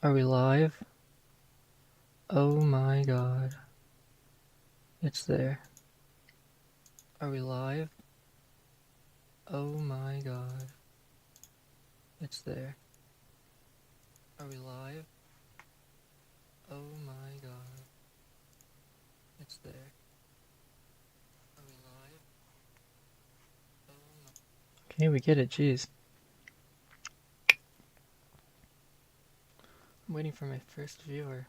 Are we live? Oh my god. It's there. Are we live? Oh my god. It's there. Are we live? Oh my god. It's there. Are we live? Oh my... Okay, we get it, jeez. I'm waiting for my first viewer.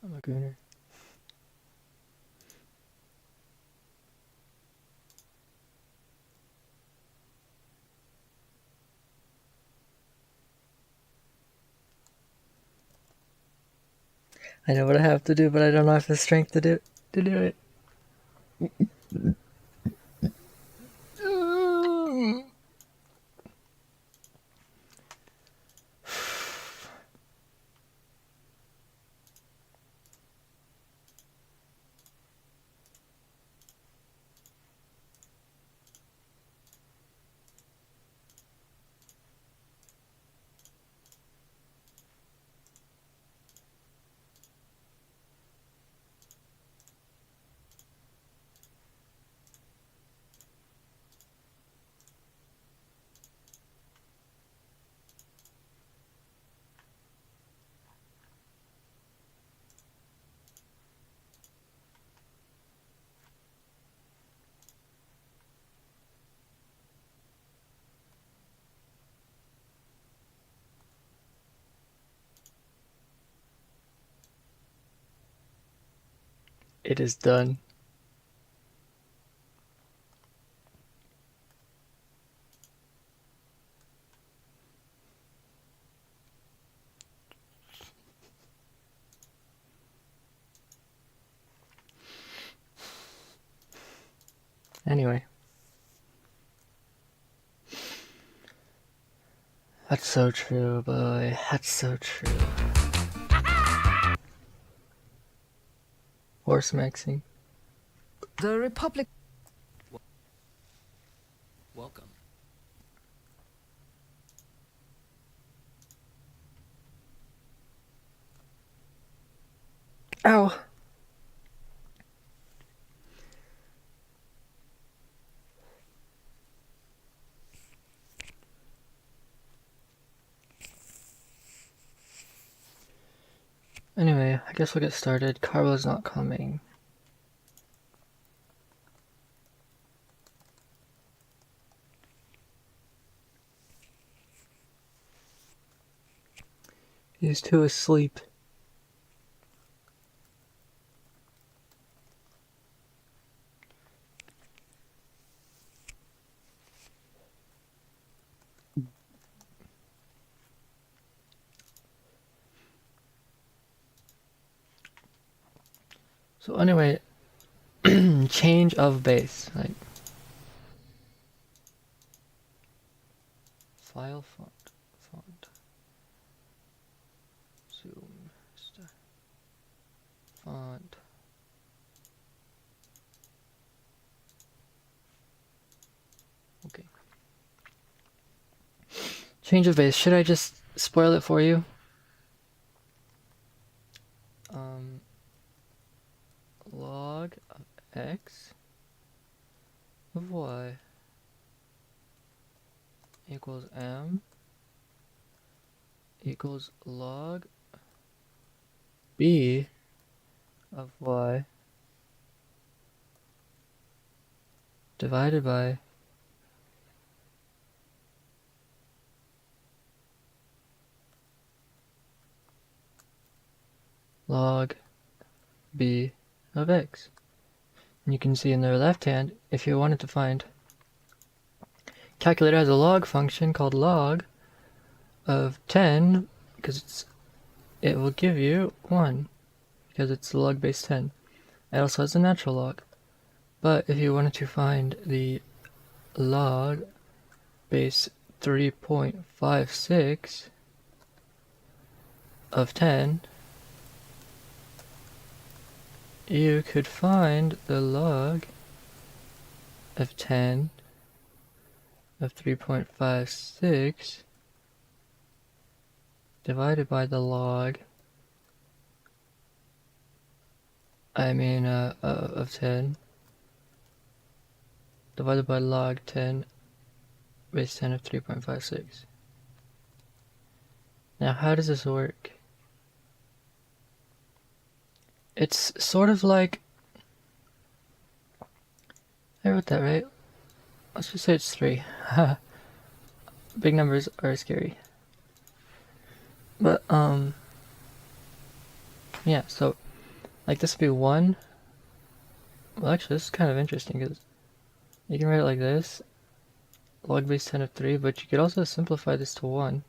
I'm a gooner. I know what I have to do, but I don't have the strength to do it. It is done. Anyway. That's so true, boy. That's so true. Horse maxing. The Republic. Welcome. Ow! Anyway, I guess we'll get started. Carlo's not coming. He's too asleep. So anyway, change of base. Like file font, zoom, font. Change of base. Should I just spoil it for you? Log of x of y equals m equals log b of y divided by log b of x. And you can see in the left hand, if you wanted to find, calculator has a log function called log of 10 because it will give you 1 because it's the log base 10. It also has a natural log. But if you wanted to find the log base 3.56 of 10, you could find the log of 10 of 3.56 divided by the log of 10 divided by log 10 base 10 of 3.56. Now how does this work? It's sort of like, I wrote that right. Let's just say it's 3. Big numbers are scary. But yeah, so like this would be 1. Well, actually this is kind of interesting because you can write it like this, log base 10 of 3, but you could also simplify this to 1.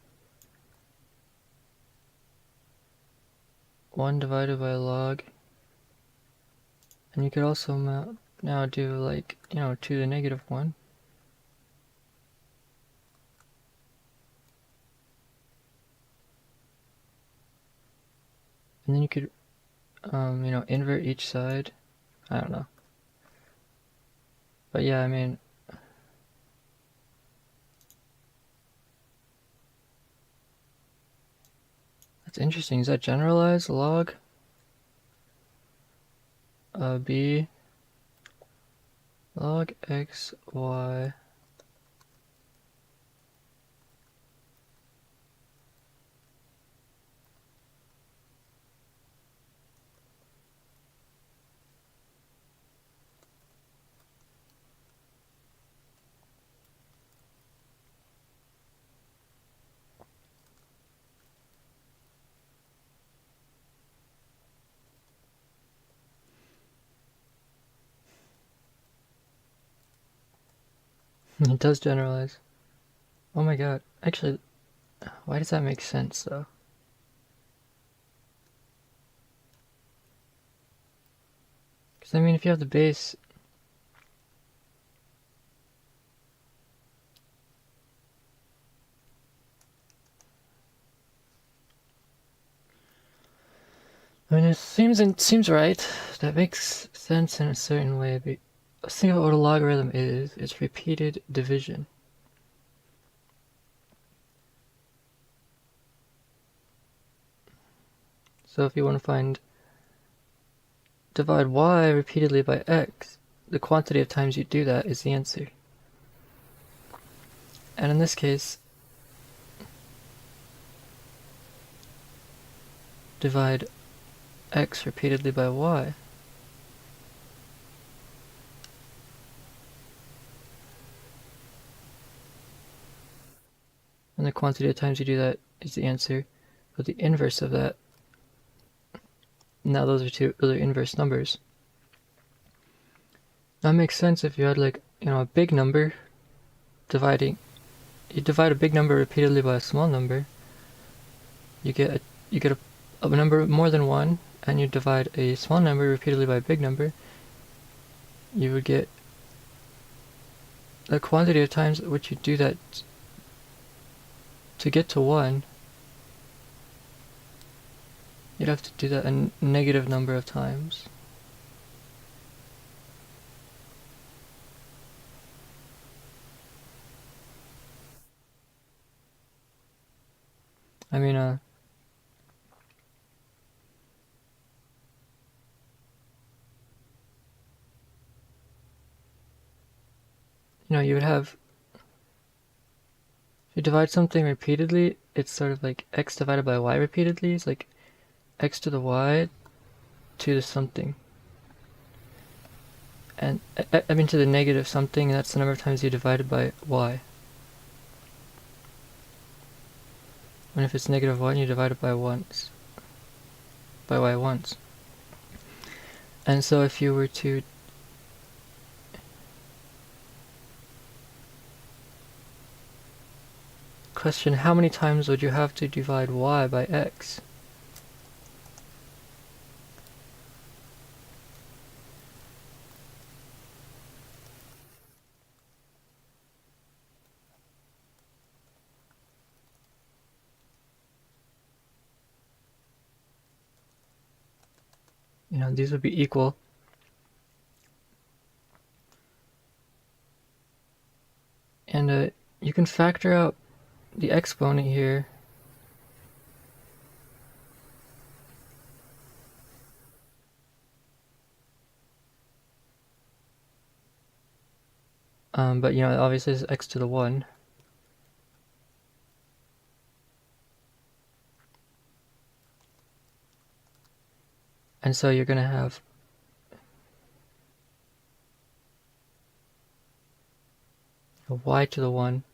1 divided by log, and you could also now do like, to the negative 1. And then you could, invert each side. I don't know. But yeah, I mean, that's interesting. Is that generalized log? B log x, y. It does generalize. Oh my god. Actually, why does that make sense though? Because I mean, if you have the base, I mean, it seems right. That makes sense in a certain way. But let's think about what a logarithm is. It's repeated division. So if you want to divide y repeatedly by x, the quantity of times you do that is the answer. And in this case, divide x repeatedly by y. And the quantity of times you do that is the answer. But the inverse of that, now those are inverse numbers. That makes sense if you had like, a big number you divide a big number repeatedly by a small number, you get a number more than 1, and you divide a small number repeatedly by a big number, you would get the quantity of times at which you do that to get to 1. You'd have to do that a negative number of times. I mean, you would have, if you divide something repeatedly, it's sort of like x divided by y repeatedly. It's like x to the y to the something. And I mean to the negative something, and that's the number of times you divided by y. And if it's -1, you divide it by y once. And so if you were to question how many times would you have to divide y by x? These would be equal. And you can factor out the exponent here. But obviously it's x to the 1. And so you're going to have y to the 1,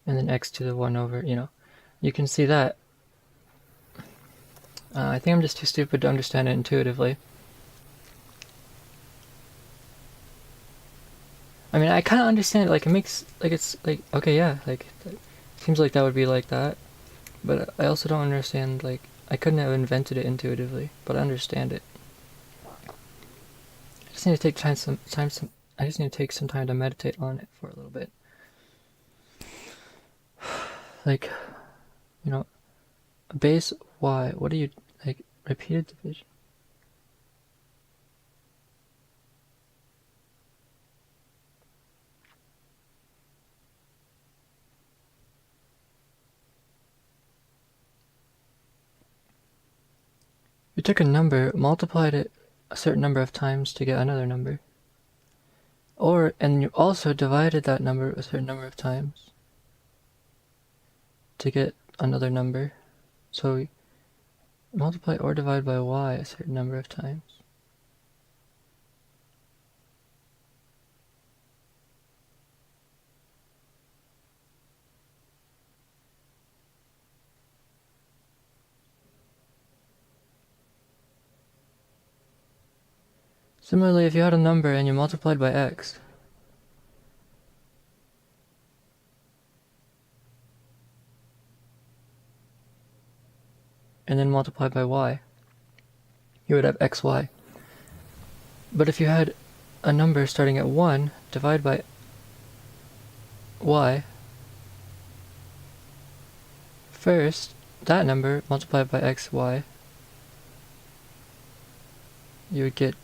and then x to the 1 over, you can see that. I think I'm just too stupid to understand it intuitively. I mean, I kind of understand it, like, it makes, like, it's, like, okay, yeah, like, it seems like that would be like that, but I also don't understand, like, I couldn't have invented it intuitively, but I understand it. I just need to take I just need to take some time to meditate on it for a little bit. Like, base y, what do you, like, repeated division? You took a number, multiplied it a certain number of times to get another number. And you also divided that number a certain number of times to get another number. So multiply or divide by y a certain number of times. Similarly, if you had a number and you multiplied by x, and then multiplied by y, you would have xy. But if you had a number starting at 1, divide by y, first, that number multiplied by xy, you would get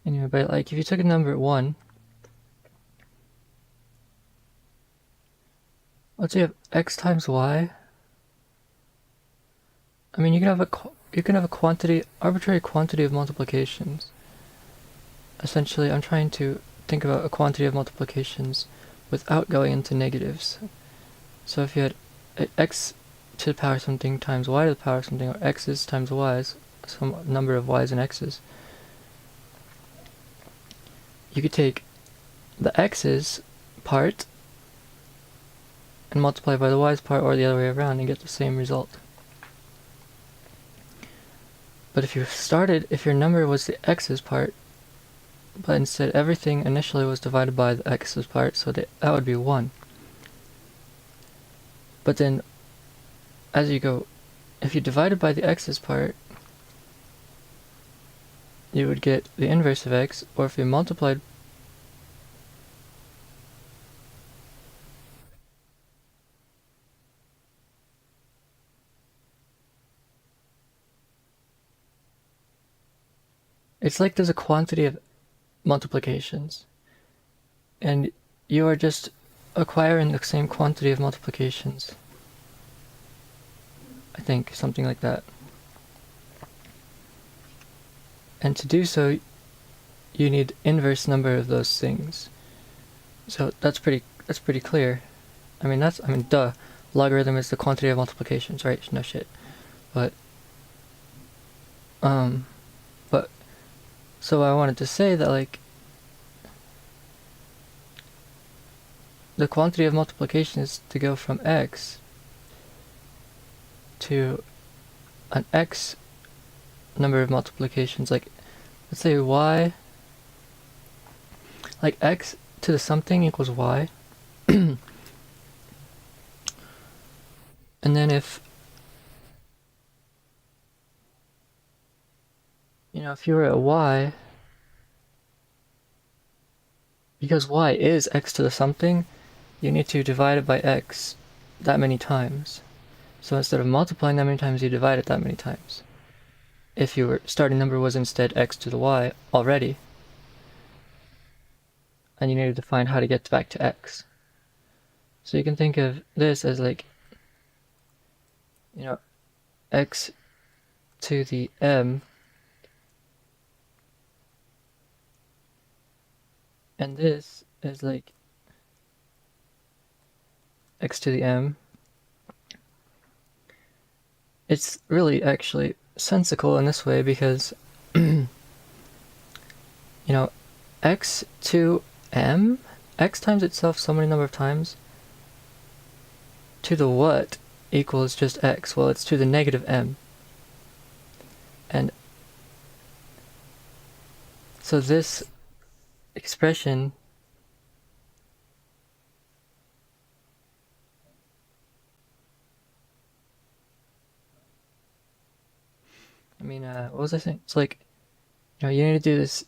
anyway, but like if you took a number at 1, let's say you have x times y. I mean, you can have a arbitrary quantity of multiplications. Essentially, I'm trying to think about a quantity of multiplications without going into negatives. So if you had x to the power something times y to the power something, or x's times y's, some number of y's and x's, you could take the x's part and multiply by the y's part, or the other way around, and get the same result. But if your number was the x's part, but instead everything initially was divided by the x's part, so that would be 1. But then, as you go, if you divided by the x's part, you would get the inverse of x, or if you multiplied It's like there's a quantity of multiplications, and you are just acquiring the same quantity of multiplications. I think, something like that. And to do so, you need inverse number of those things. So that's pretty clear. I mean, duh. Logarithm is the quantity of multiplications, right? No shit. But, so I wanted to say that, like, the quantity of multiplication is to go from x to an x number of multiplications. Like, let's say y, like x to the something equals y. And then if you were at y, because y is x to the something, you need to divide it by x that many times. So instead of multiplying that many times, you divide it that many times. If your starting number was instead x to the y already, and you needed to find how to get back to x. So you can think of this as like, x to the m, and this is like x to the m. It's really actually sensical in this way because, x to m, x times itself so many number of times, to the what equals just x. Well, it's to the negative m. And so this expression what was I saying? It's like, you need to do this,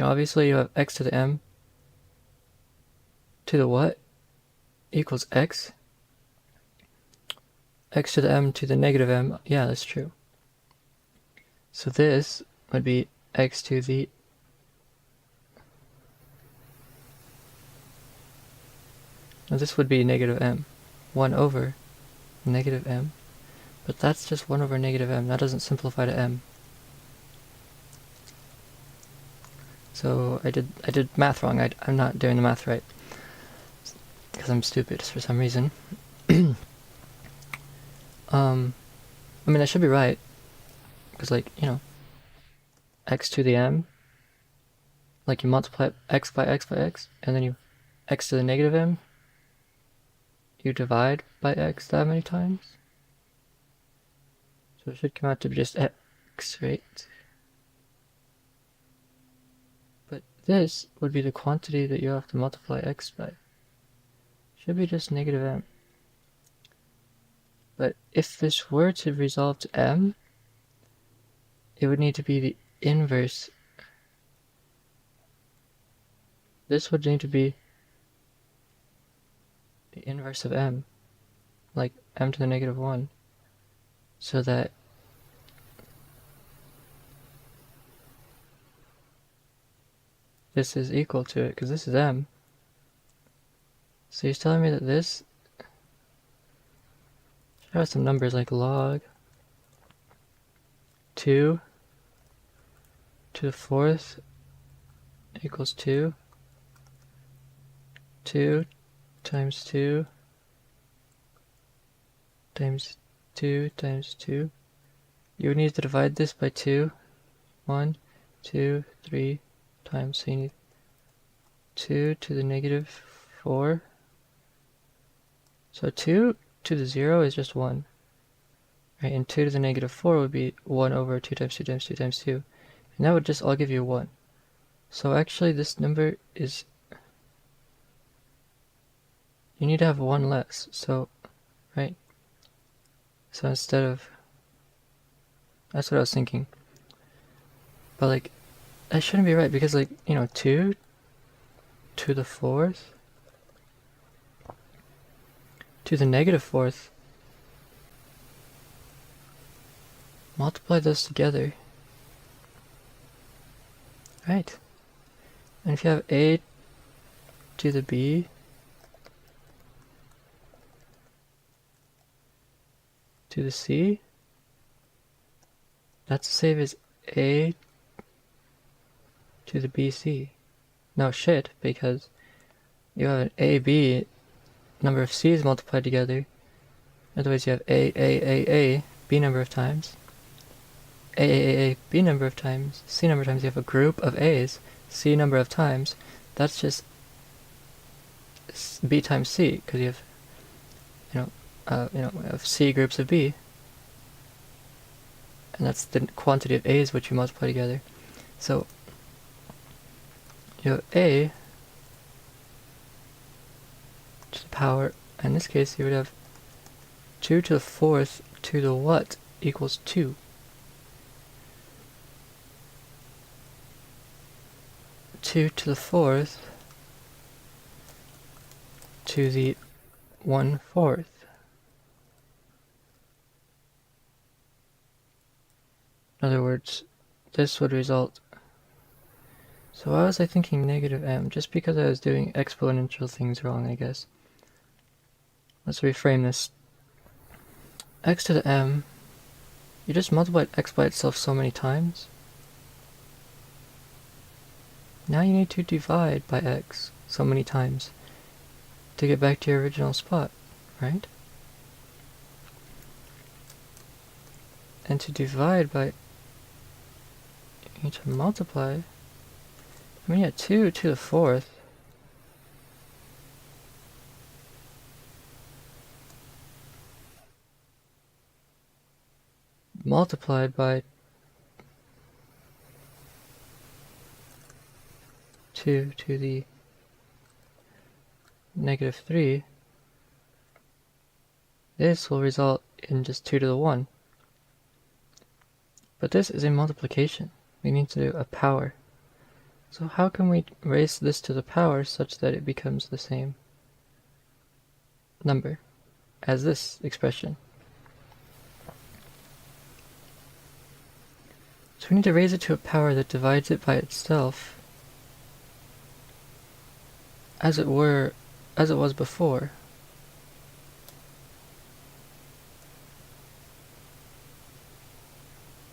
obviously you have x to the m to the what equals x. X to the m to the negative m, yeah, that's true. So this would be x to the this would be negative m, 1 over negative m, but that's just 1 over negative m, that doesn't simplify to m. So I did math wrong. I'm not doing the math right because I'm stupid for some reason. I should be right because, like, x to the m, like, you multiply x by x by x, and then you x to the negative m, you divide by x that many times. So it should come out to be just x, right? But this would be the quantity that you have to multiply x by. Should be just negative m. But if this were to resolve to m, it would need to be the inverse. This would need to be the inverse of m, like m to the negative 1, so that this is equal to it, because this is m. So he's telling me that this should have some numbers like log 2 to the 4th equals 2. 2 times 2 times 2 times 2. You would need to divide this by 2. 1, 2, 3 times. So you need 2 to the negative 4. So 2 to the 0 is just 1. Right, and 2 to the negative 4 would be 1 over 2 times 2 times 2 times 2. And that would just all give you 1. So actually this number is, you need to have 1 less. So, right? So instead of, that's what I was thinking. But, like, that shouldn't be right because, like, 2 to the 4th to the negative fourth. Multiply those together. Right. And if you have a to the b to the c, that's the same as a to the bc. No shit, because you have an ab, number of c's multiplied together. Otherwise you have a, b number of times. A, b number of times, c number of times. You have a group of a's, c number of times. That's just b times c, because you have c groups of b, and that's the quantity of a's which you multiply together. So you have a to the power. In this case, you would have 2 to the fourth to the what equals 2. 2 to the fourth to the 1/4. In other words, this would result. So why was I thinking negative m? Just because I was doing exponential things wrong, I guess. Let's reframe this. X to the m, you just multiplied x by itself so many times. Now you need to divide by x so many times to get back to your original spot, right? And to divide by, you need to multiply. I mean, yeah, 2 to the fourth. Multiplied by 2 to the negative 3. This will result in just 2 to the 1. But this is a multiplication. We need to do a power. So how can we raise this to the power such that it becomes the same number as this expression? So we need to raise it to a power that divides it by itself, as it was before.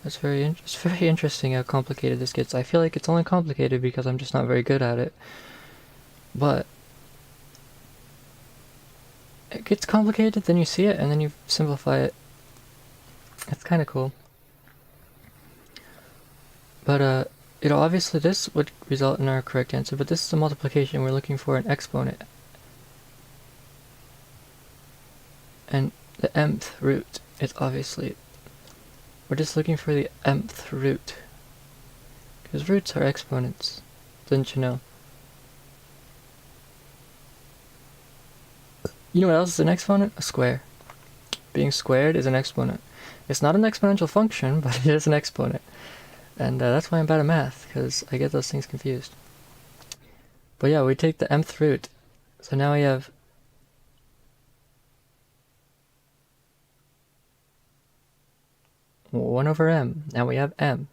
It's very interesting how complicated this gets. I feel like it's only complicated because I'm just not very good at it. But it gets complicated, then you see it, and then you simplify it. It's kind of cool. But obviously this would result in our correct answer, but this is a multiplication. We're looking for an exponent. And the mth root is obviously, we're just looking for the mth root. Because roots are exponents. Didn't you know? You know what else is an exponent? A square. Being squared is an exponent. It's not an exponential function, but it is an exponent. And that's why I'm bad at math, because I get those things confused. But yeah, we take the mth root. So now we have 1 over m. Now we have m.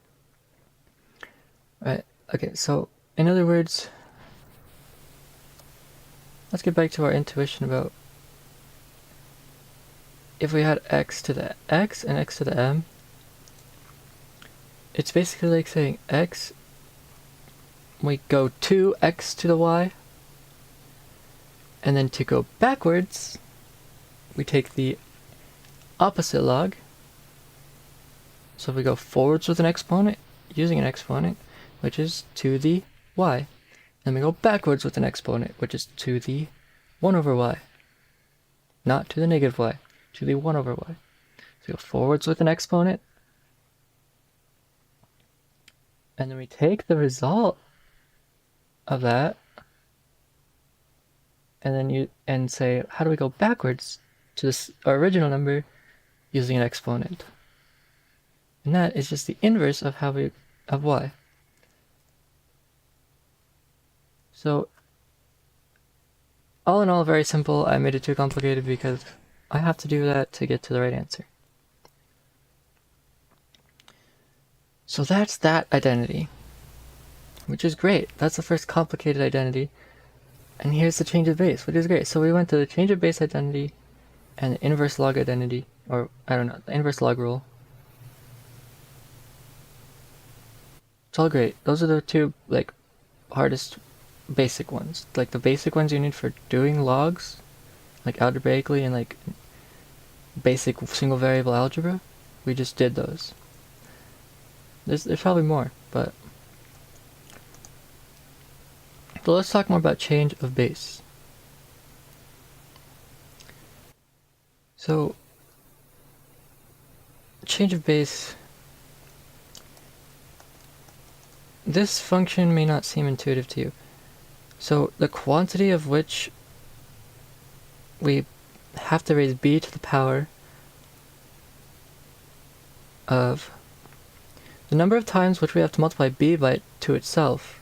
Right, okay, so in other words, let's get back to our intuition about if we had x to the x and x to the m. It's basically like saying x, we go to x to the y, and then to go backwards, we take the opposite log. So if we go forwards with an exponent, using an exponent, which is to the y, then we go backwards with an exponent, which is to the 1 over y. Not to the negative y, to the 1 over y. So we go forwards with an exponent, and then we take the result of that, and then say, how do we go backwards to this our original number using an exponent? And that is just the inverse of of y. So All in all, very simple. I made it too complicated because I have to do that to get to the right answer. So that's that identity, which is great. That's the first complicated identity. And here's the change of base, which is great. So we went to the change of base identity and the inverse log identity, or I don't know, the inverse log rule. It's all great. Those are the two like hardest basic ones. Like the basic ones you need for doing logs, like algebraically and like basic single variable algebra. We just did those. There's probably more, but so let's talk more about change of base. So change of base, this function may not seem intuitive to you. So the quantity of which we have to raise b to the power of the number of times which we have to multiply b by to itself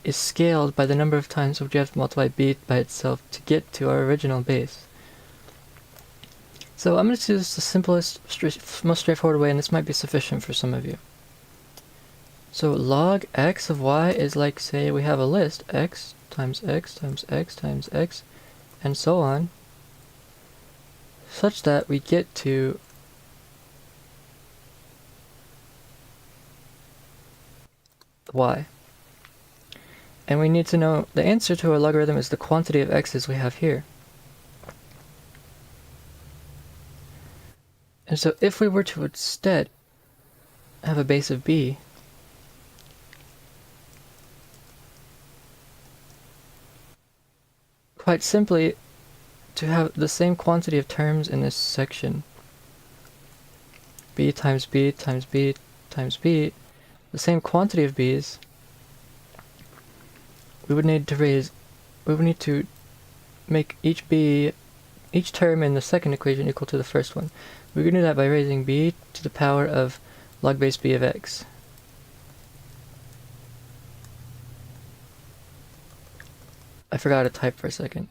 is scaled by the number of times which we have to multiply b by itself to get to our original base. So I'm going to do this the simplest, most straightforward way, and this might be sufficient for some of you. So log x of y is like, say, we have a list, x times x times x times x, and so on, such that we get to y. And we need to know the answer to our logarithm is the quantity of x's we have here. And so if we were to instead have a base of b, quite simply, to have the same quantity of terms in this section, b times b times b times b, the same quantity of b's, we would need to make each term in the second equation equal to the first one. We can do that by raising b to the power of log base b of x. I forgot to type for a second.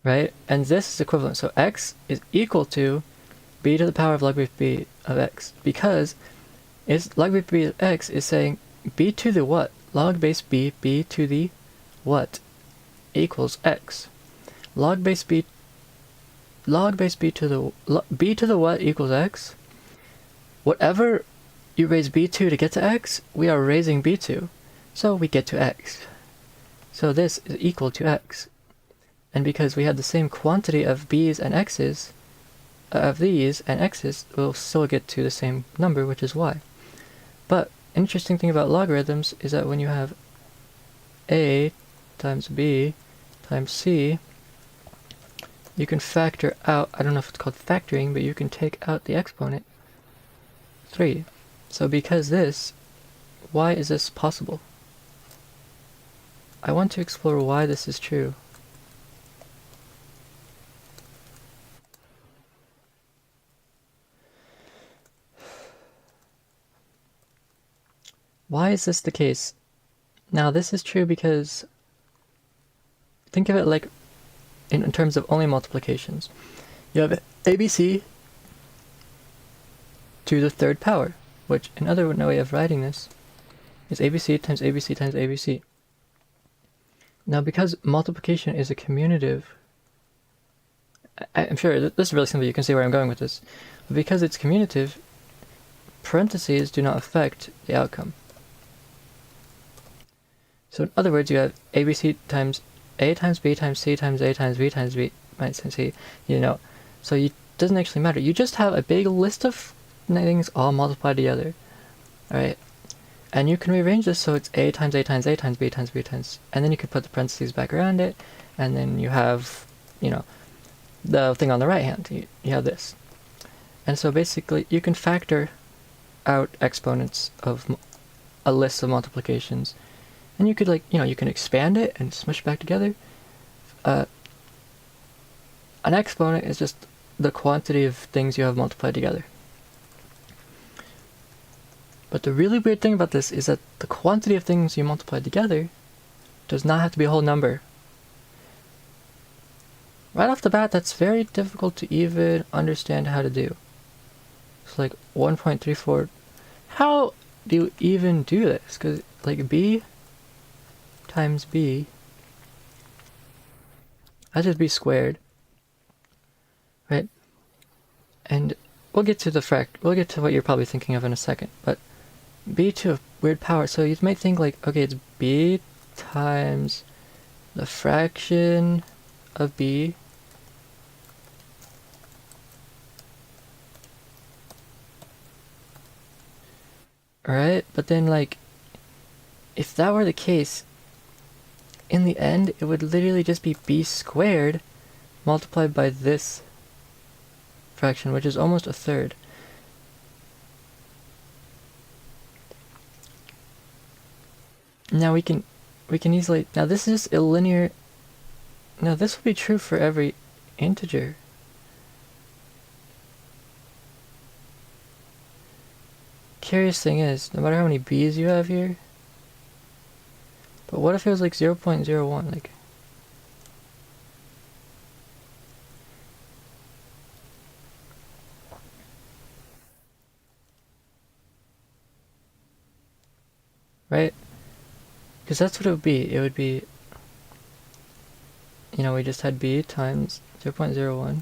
Right? And this is equivalent. So x is equal to b to the power of log base b of x, because it's log base b of x is saying b to the what? Log base b to the what equals x. Log base b to the b to the what equals x. Whatever you raise b to get to x, we are raising b to, so we get to x. So this is equal to x. And because we have the same quantity of b's and x's, of these and x's, we'll still get to the same number, which is y. But an interesting thing about logarithms is that when you have a times b times c, you can factor out, I don't know if it's called factoring, but you can take out the exponent 3. So because this, why is this possible? I want to explore why this is true. Why is this the case? Now this is true because think of it like in terms of only multiplications. You have ABC to the third power, which another way of writing this is ABC times ABC times ABC. Now because multiplication is a commutative, I'm sure this is really simple, you can see where I'm going with this, but because it's commutative, parentheses do not affect the outcome. So in other words, you have ABC times A times B times C times A times B times B minus C, so it doesn't actually matter. You just have a big list of things all multiplied together, alright? And you can rearrange this so it's A times A times A times B times B times, and then you can put the parentheses back around it, and then you have, the thing on the right hand, you have this. And so basically, you can factor out exponents of a list of multiplications. And you could you can expand it and smush it back together. an exponent is just the quantity of things you have multiplied together. But the really weird thing about this is that the quantity of things you multiply together does not have to be a whole number. Right off the bat, that's very difficult to even understand how to do. It's like 1.34. How do you even do this? Because like b times b, that's just b squared, right? And we'll get to what you're probably thinking of in a second, but b to a weird power. So you might think like, okay, it's b times the fraction of b alright, but then like, if that were the case, in the end, it would literally just be b squared multiplied by this fraction, which is almost a third. Now we can easily, now this is a linear, now this will be true for every integer. Curious thing is, no matter how many b's you have here, but what if it was like 0.01, like, right? Because that's what it would be. It would be, you know, we just had b times 0.01.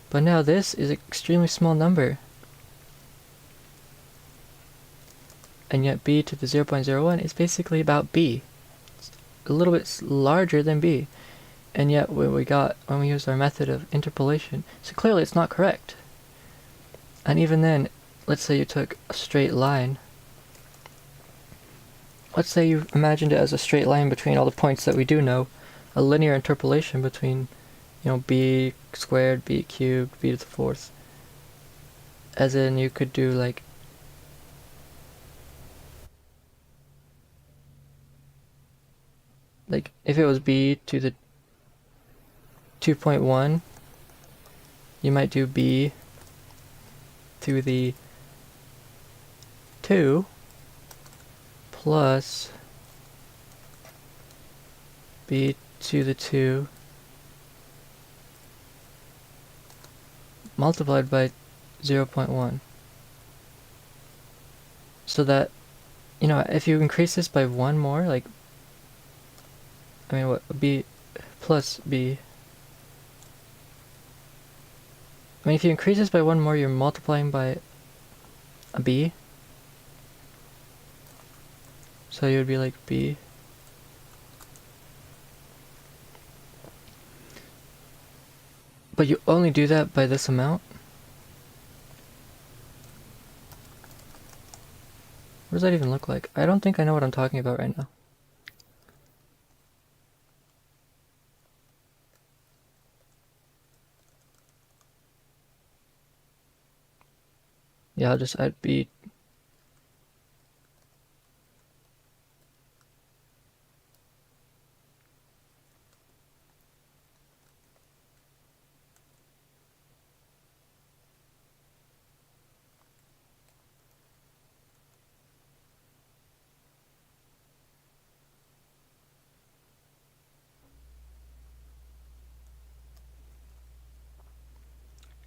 But now this is an extremely small number. And yet b to the 0.01 is basically about b. It's a little bit larger than b. And yet when we used our method of interpolation, so clearly it's not correct. And even then, let's say you took a straight line. Let's say you imagined it as a straight line between all the points that we do know, a linear interpolation between, you know, b squared, b cubed, b to the fourth. As in, you could do like, if it was b to the 2.1, you might do b to the 2 plus b to the 2 multiplied by 0.1. So that, you know, if you increase this by one more, like, I mean, what, b plus b. I mean, if you increase this by one more, you're multiplying by a b. So you would be like b. But you only do that by this amount? What does that even look like? I don't think I know what I'm talking about right now. Yeah, I'll just add b.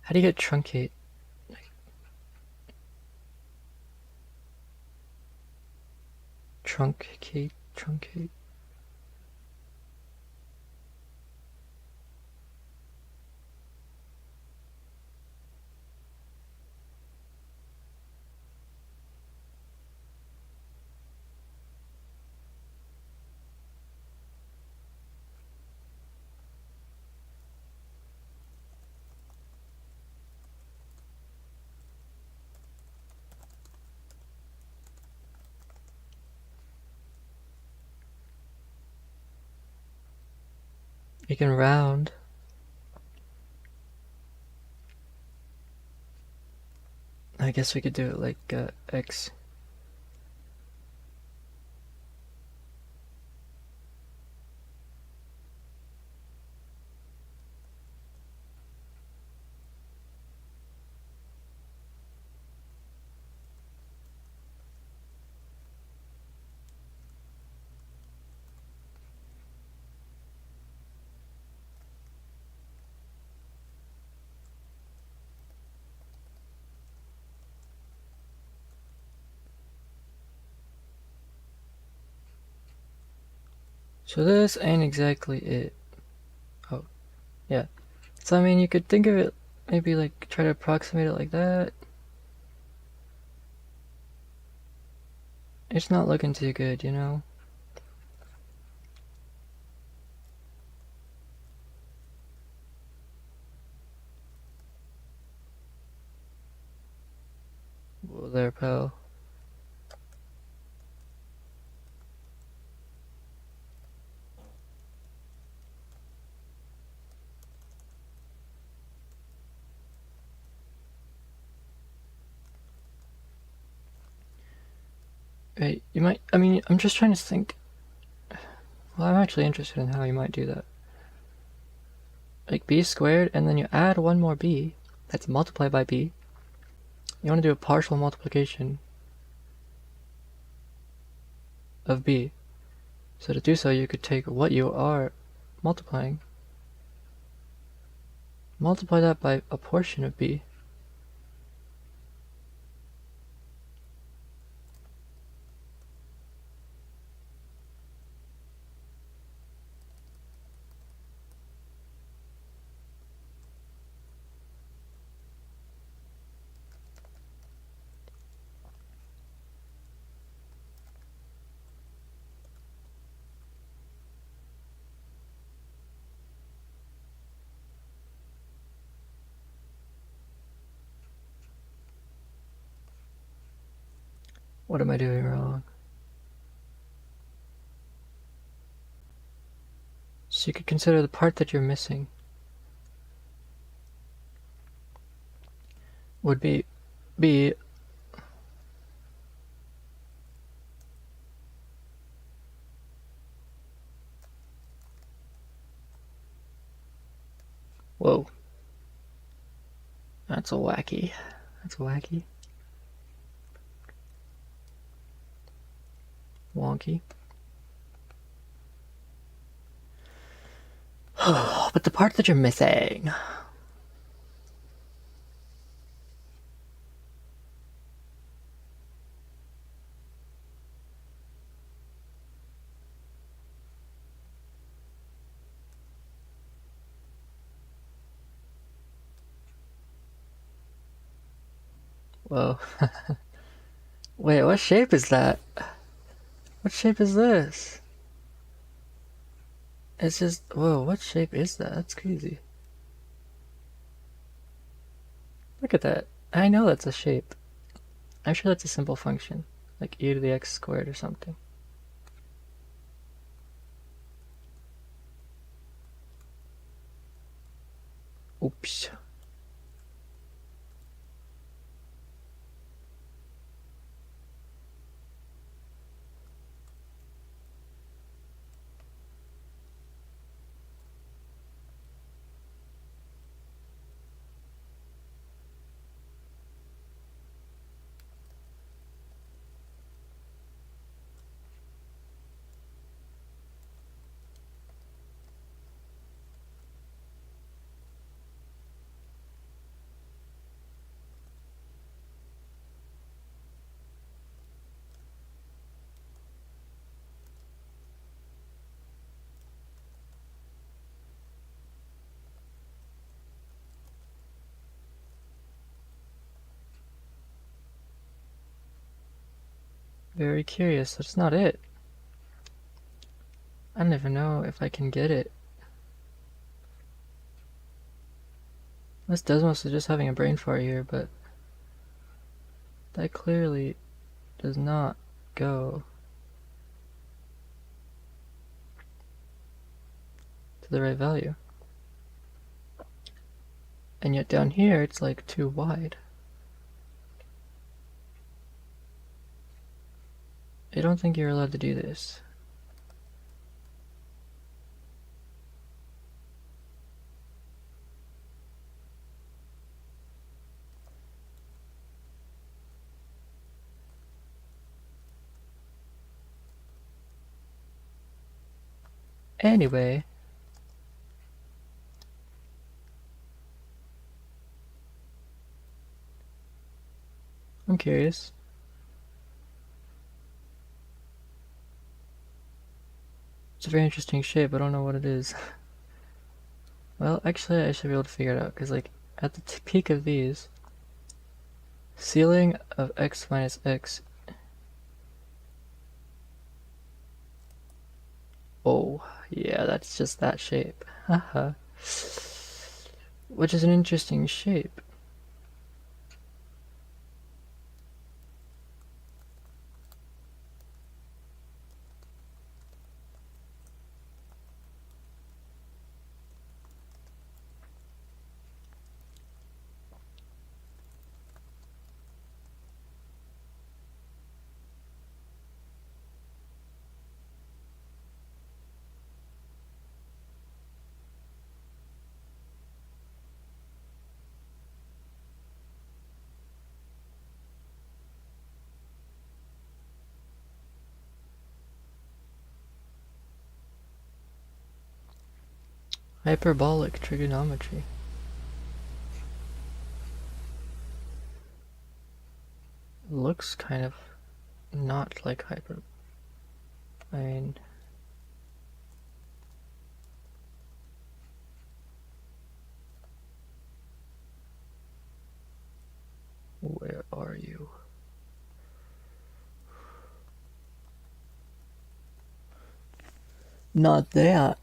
How do you get truncate? Truncate. You can round. I guess we could do it like x. So this ain't exactly it. Oh, yeah. So I mean, you could think of it, maybe like try to approximate it like that. It's not looking too good, you know? Whoa there, pal. Wait, you might, I mean, I'm just trying to think. Well, I'm actually interested in how you might do that. Like b squared, and then you add one more b. That's multiplied by b. You want to do a partial multiplication of b. So to do so, you could take what you are multiplying, multiply that by a portion of b. What am I doing wrong? So you could consider the part that you're missing would be b. Whoa. That's a wacky. That's wacky. Wonky. But the part that you're missing. Whoa. Wait, what shape is that? What shape is this? It's just, whoa, what shape is that? That's crazy. Look at that. I know that's a shape. I'm sure that's a simple function, like e to the x squared or something. Oops. Very curious. That's not it. I don't even know if I can get it. This Desmos is just having a brain fart here, but that clearly does not go to the right value. And yet down here, it's like too wide. I don't think you're allowed to do this. Anyway, I'm curious. a very interesting shape. I don't know what it is. Well, actually, I should be able to figure it out, because, like, at the peak of these, ceiling of x minus x. Oh, yeah, that's just that shape. Haha. Which is an interesting shape. Hyperbolic trigonometry. Looks kind of not like hyper. I mean, where are you? Not that.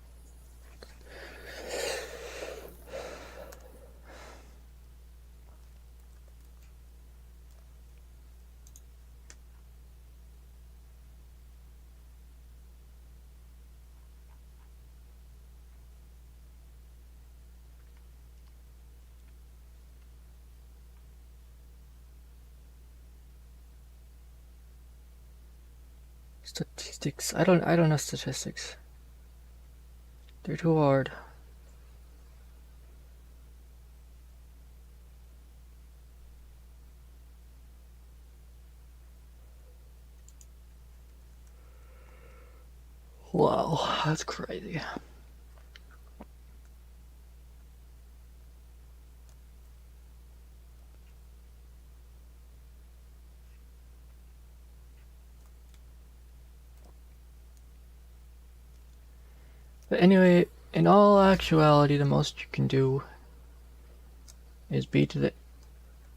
Statistics. I don't know statistics. They're too hard. Wow, that's crazy. But anyway, in all actuality, the most you can do is b to the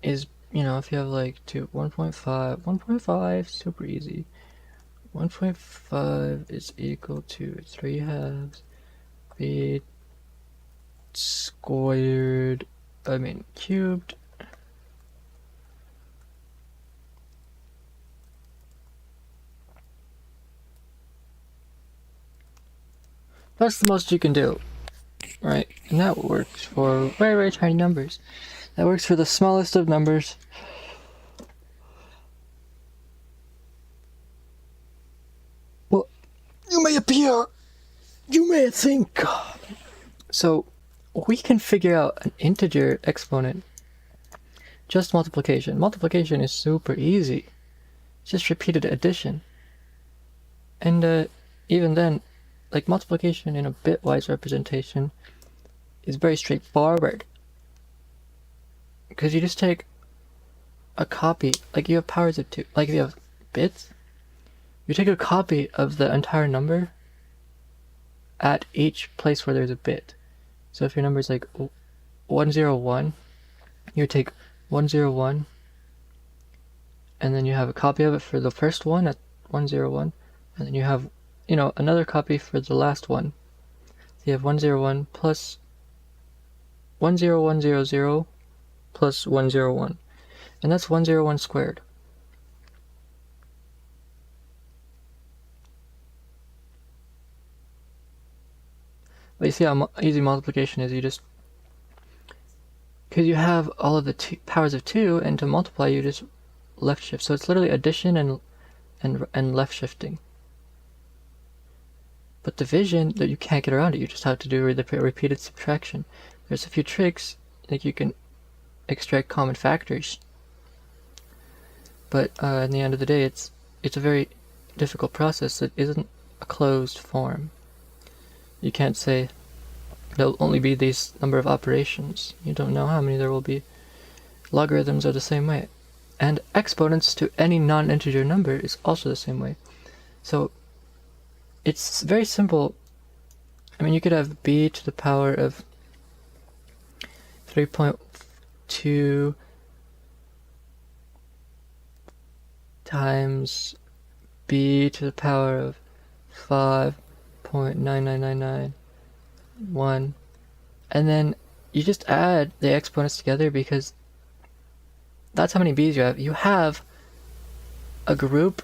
is, you know, if you have like 1.5, super easy. 1.5 is equal to 3 halves b squared, cubed. That's the most you can do, right? And that works for very, very tiny numbers. That works for the smallest of numbers. Well, you may think. So, we can figure out an integer exponent. Just multiplication. Multiplication is super easy. Just repeated addition. And even then, like, multiplication in a bitwise representation is very straightforward. Because you just take a copy, like you have powers of 2, like if you have bits, you take a copy of the entire number at each place where there's a bit. So if your number is like 101, you take 101, and then you have a copy of it for the first one at 101, and then you have, you know, another copy for the last one. So you have 101 plus 10100 plus 101, and that's 101 squared. But you see how easy multiplication is. You just, because you have all of the powers of 2, and to multiply you just left shift. So it's literally addition and left shifting. But division, that you can't get around it. You just have to do the repeated subtraction. There's a few tricks, like you can extract common factors. But in the end of the day, it's a very difficult process that isn't a closed form. You can't say there'll only be these number of operations. You don't know how many there will be. Logarithms are the same way. And exponents to any non-integer number is also the same way. So it's very simple. I mean, you could have b to the power of 3.2 times b to the power of 5.99991, and then you just add the exponents together because that's how many b's you have. You have a group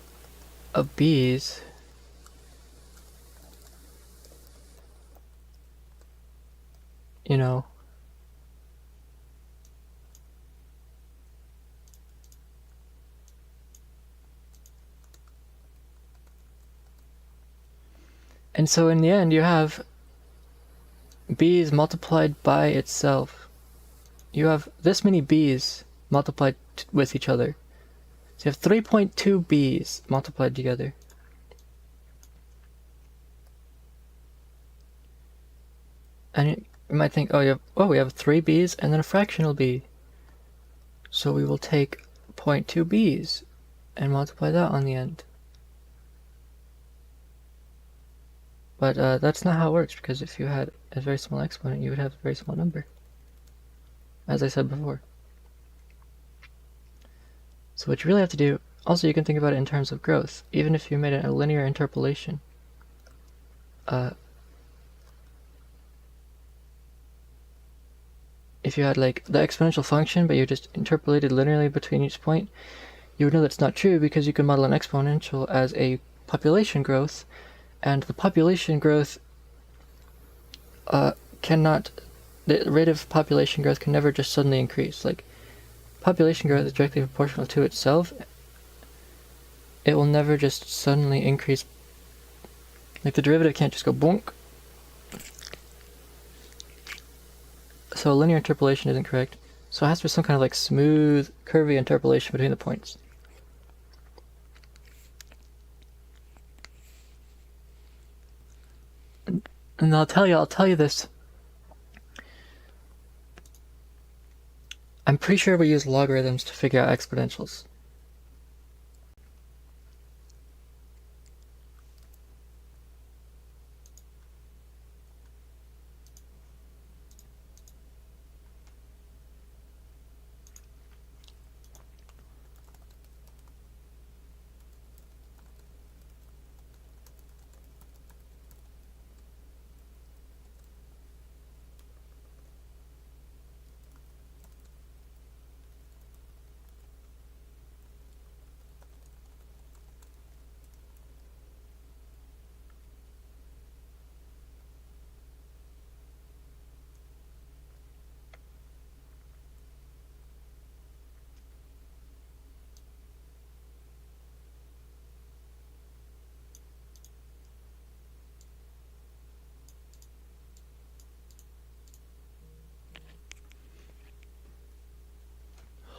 of b's you know, and so in the end you have b's multiplied by itself. You have this many b's multiplied with each other. So you have 3.2 b's multiplied together. And you might think, we have 3 b's and then a fractional b. So we will take 0.2 b's and multiply that on the end. But that's not how it works, because if you had a very small exponent, you would have a very small number, as I said before. So what you really have to do, also you can think about it in terms of growth, even if you made a linear interpolation. If you had like the exponential function, but you just interpolated linearly between each point, you would know that's not true, because you can model an exponential as a population growth, and the population growth the rate of population growth can never just suddenly increase. Like, population growth is directly proportional to itself. It will never just suddenly increase. Like, the derivative can't just go bonk. So a linear interpolation isn't correct. So it has to be some kind of like smooth, curvy interpolation between the points. And I'll tell you this. I'm pretty sure we use logarithms to figure out exponentials.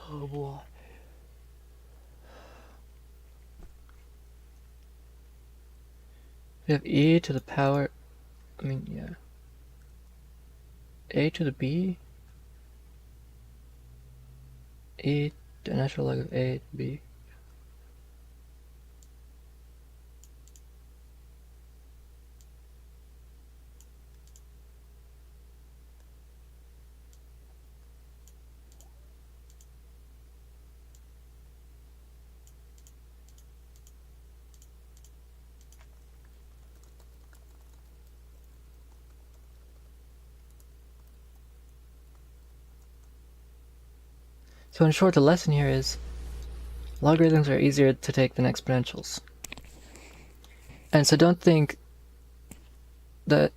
Oh boy. We have e to the power, a to the b, e to the natural log of a to b. So in short, the lesson here is logarithms are easier to take than exponentials. And so don't think that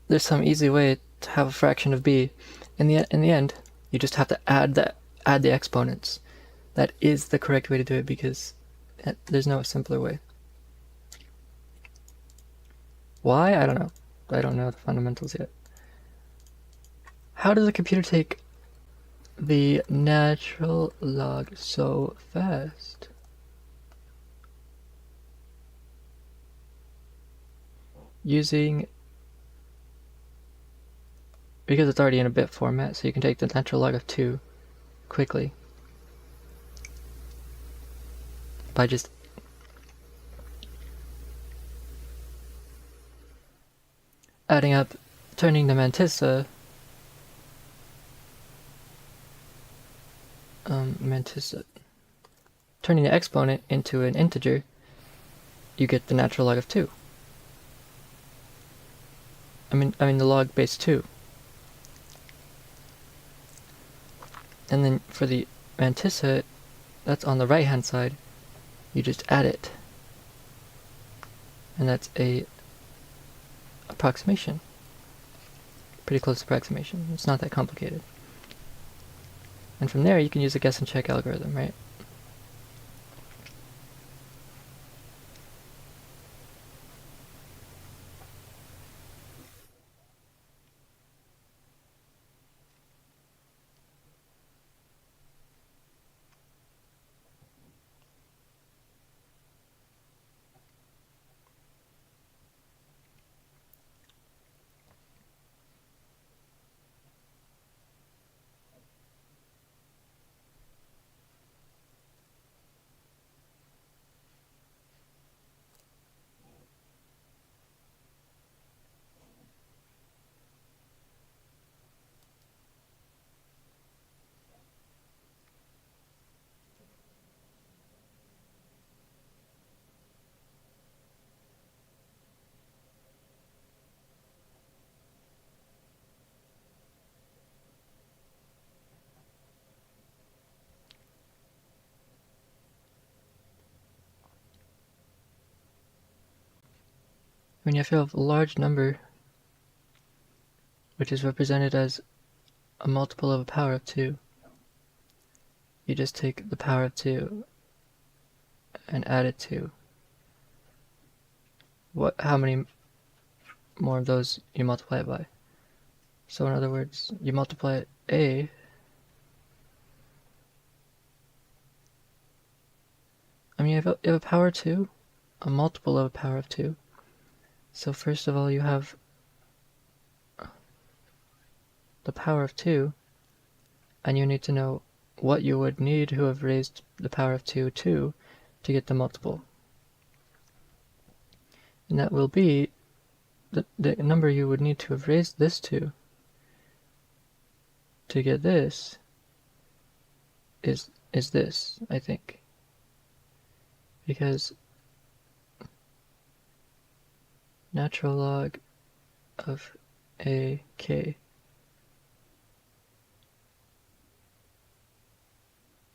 there's some easy way to have a fraction of b. In the end, you just have to add the exponents. That is the correct way to do it, because there's no simpler way. Why? I don't know. I don't know the fundamentals yet. How does a computer take the natural log so fast? Because it's already in a bit format, so you can take the natural log of 2 quickly by just adding up, turning the mantissa turning the exponent into an integer, you get the natural log of 2. I mean the log base 2. And then for the mantissa, that's on the right hand side, you just add it. And that's a approximation. Pretty close approximation. It's not that complicated. And from there you can use a guess and check algorithm, right? When you have a large number, which is represented as a multiple of a power of 2, you just take the power of 2 and add it to how many more of those you multiply it by. So in other words, you multiply a you have a power of 2, a multiple of a power of 2. So first of all, you have the power of 2, and you need to know what you would need to have raised the power of 2 to get the multiple. And that will be the number you would need to have raised this to get this is this, I think. Because natural log of a k,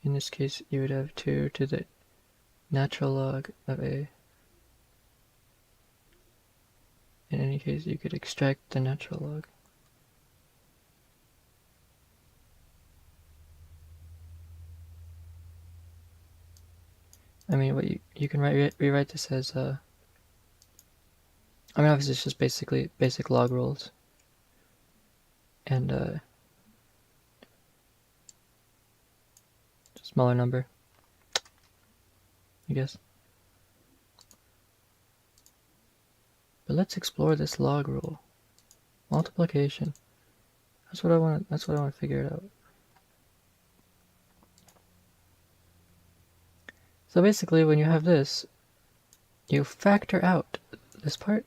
in this case you would have 2 to the natural log of a. In any case, you could extract the natural log. I mean, what you can rewrite this as obviously it's just basically basic log rules, and smaller number, I guess. But let's explore this log rule, multiplication. That's what I want. That's what I want to figure it out. So basically, when you have this, you factor out this part.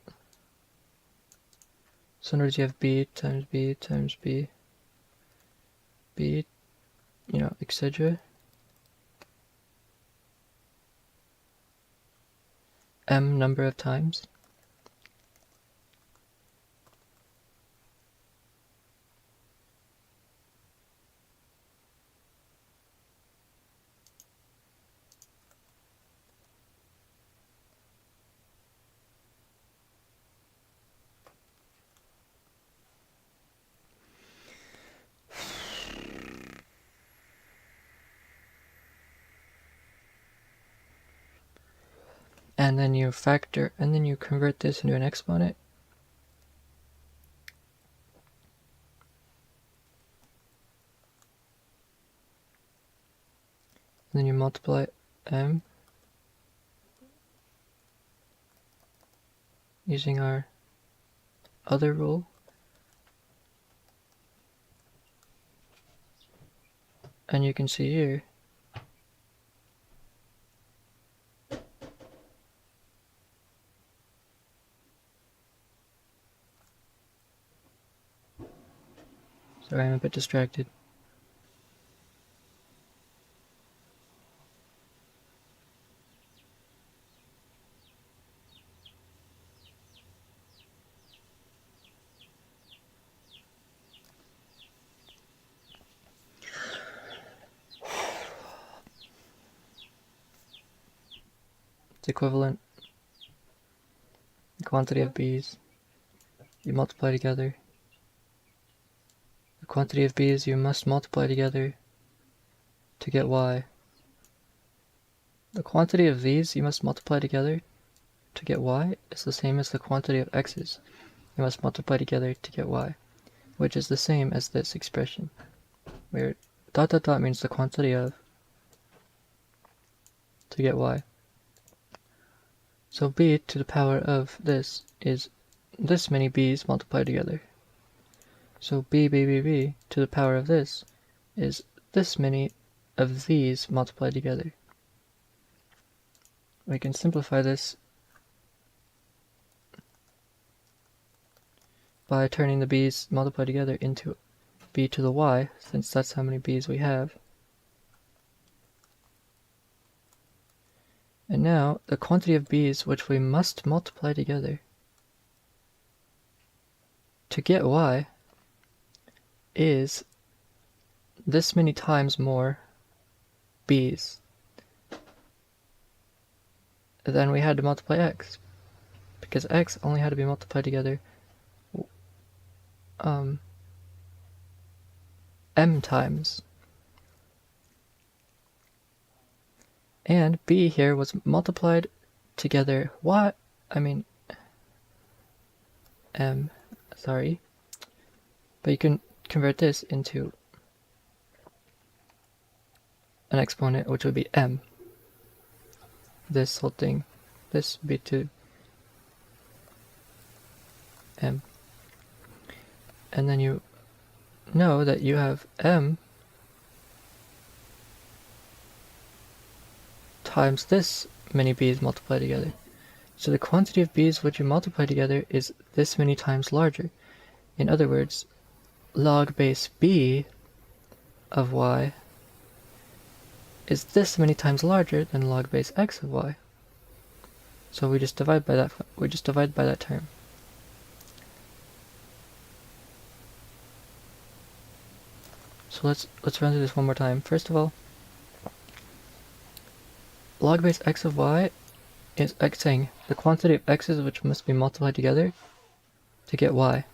So in other words, you have b times b times b, etc. M number of times. And then you factor, and then you convert this into an exponent. And then you multiply m using our other rule. And you can see here Sorry, I'm a bit distracted. It's equivalent. The quantity of b's you multiply together. The quantity of b's you must multiply together to get y. The quantity of these you must multiply together to get y is the same as the quantity of x's you must multiply together to get y, which is the same as this expression, where ... means the quantity of to get y. So b to the power of this is this many b's multiplied together. So b to the power of this is this many of these multiplied together. We can simplify this by turning the b's multiplied together into b to the y, since that's how many b's we have. And now, the quantity of b's which we must multiply together to get y is this many times more b's than we had to multiply x, because x only had to be multiplied together m times. And b here was multiplied together sorry, but you can convert this into an exponent, which would be m. This whole thing, this would be to m. And then you know that you have m times this many b's multiplied together. So the quantity of b's which you multiply together is this many times larger. In other words, log base b of y is this many times larger than log base x of y. So we just divide by that. We just divide by that term. So let's run through this one more time. First of all, log base x of y is xing the quantity of x's which must be multiplied together to get y.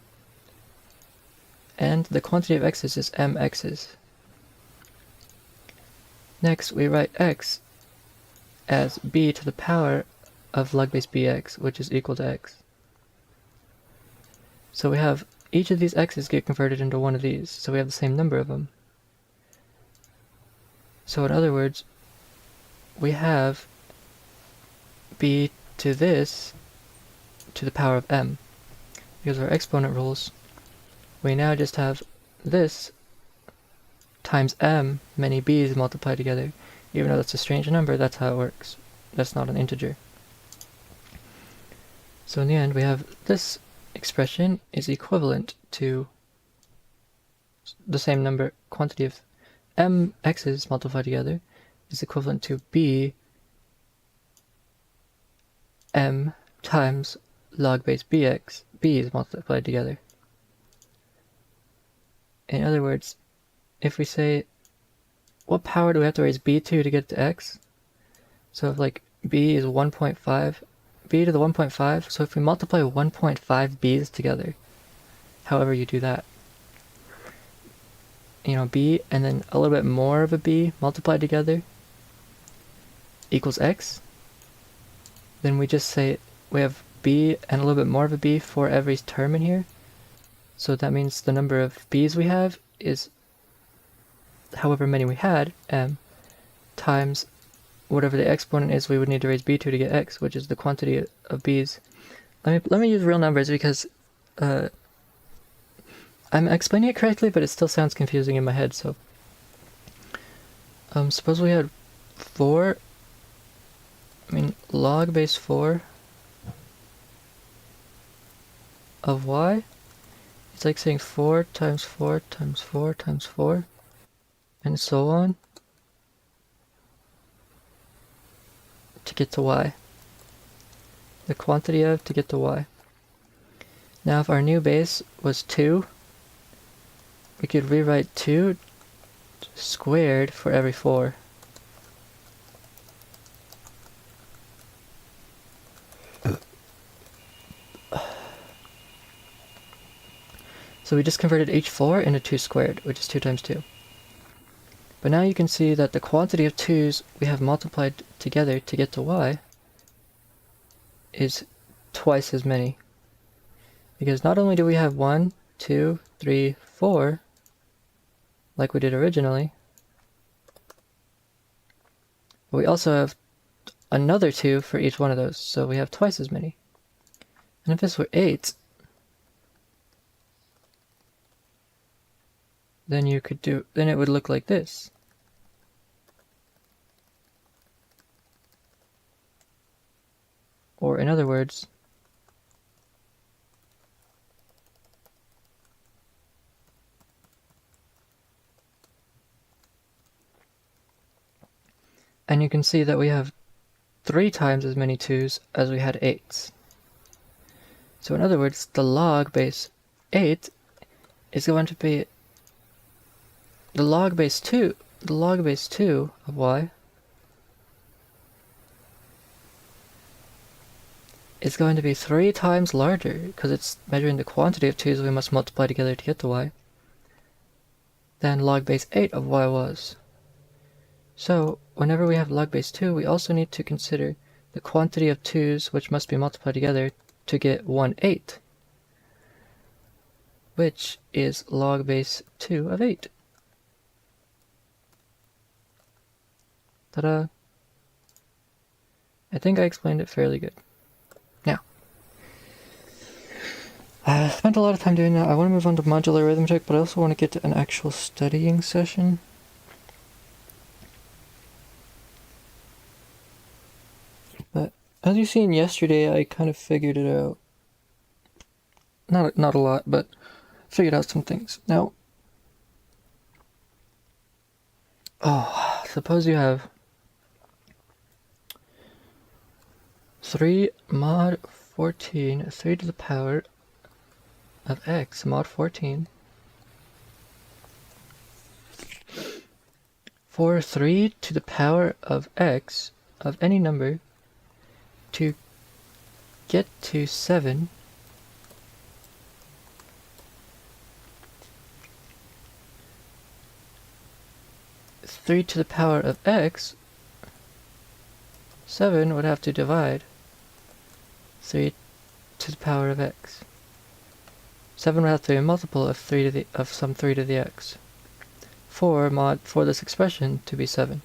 And the quantity of x's is m x's. Next, we write x as b to the power of log base bx, which is equal to x. So we have each of these x's get converted into one of these, so we have the same number of them. So in other words, we have b to this to the power of m. Because of our exponent rules, we now just have this times m many b's multiplied together. Even though that's a strange number, that's how it works. That's not an integer. So in the end, we have this expression is equivalent to the same number, quantity of m x's multiplied together is equivalent to b m times log base bx, b's multiplied together. In other words, if we say, what power do we have to raise b to get to x? So if like b is 1.5, b to the 1.5, so if we multiply 1.5 b's together, however you do that, b and then a little bit more of a b multiplied together equals x, then we just say we have b and a little bit more of a b for every term in here. So that means the number of b's we have is however many we had, m, times whatever the exponent is we would need to raise b to get x, which is the quantity of b's. Let me use real numbers because I'm explaining it correctly, but it still sounds confusing in my head. So suppose we had log base 4 of y It's like saying 4 times 4 times 4 times 4, and so on, to get to y. The quantity of to get to y. Now if our new base was 2, we could rewrite 2 squared for every 4. So we just converted each 4 into 2 squared, which is 2 times 2. But now you can see that the quantity of 2's we have multiplied together to get to y is twice as many. Because not only do we have 1, 2, 3, 4, like we did originally, but we also have another 2 for each one of those, so we have twice as many. And if this were 8, then it would look like this. Or in other words, and you can see that we have 3 times as many 2's as we had 8's. So in other words, the log base 8 is going to be the log base 2 of y is going to be 3 times larger, because it's measuring the quantity of 2's we must multiply together to get to y, than log base 8 of y was. So whenever we have log base 2, we also need to consider the quantity of 2's which must be multiplied together to get 1/8, which is log base 2 of 8. Ta-da! I think I explained it fairly good. Now, I spent a lot of time doing that. I want to move on to modular arithmetic, but I also want to get to an actual studying session. But as you seen yesterday, I kind of figured it out. Not a lot, but figured out some things. Now, suppose you have 3 mod 14, 3 to the power of x mod 14, for 3 to the power of x of any number to get to 7, three to the power of x, 7 would have to divide 3 to the power of x. 7 would have to be a multiple of 3 to the some 3 to the x for this expression to be 7.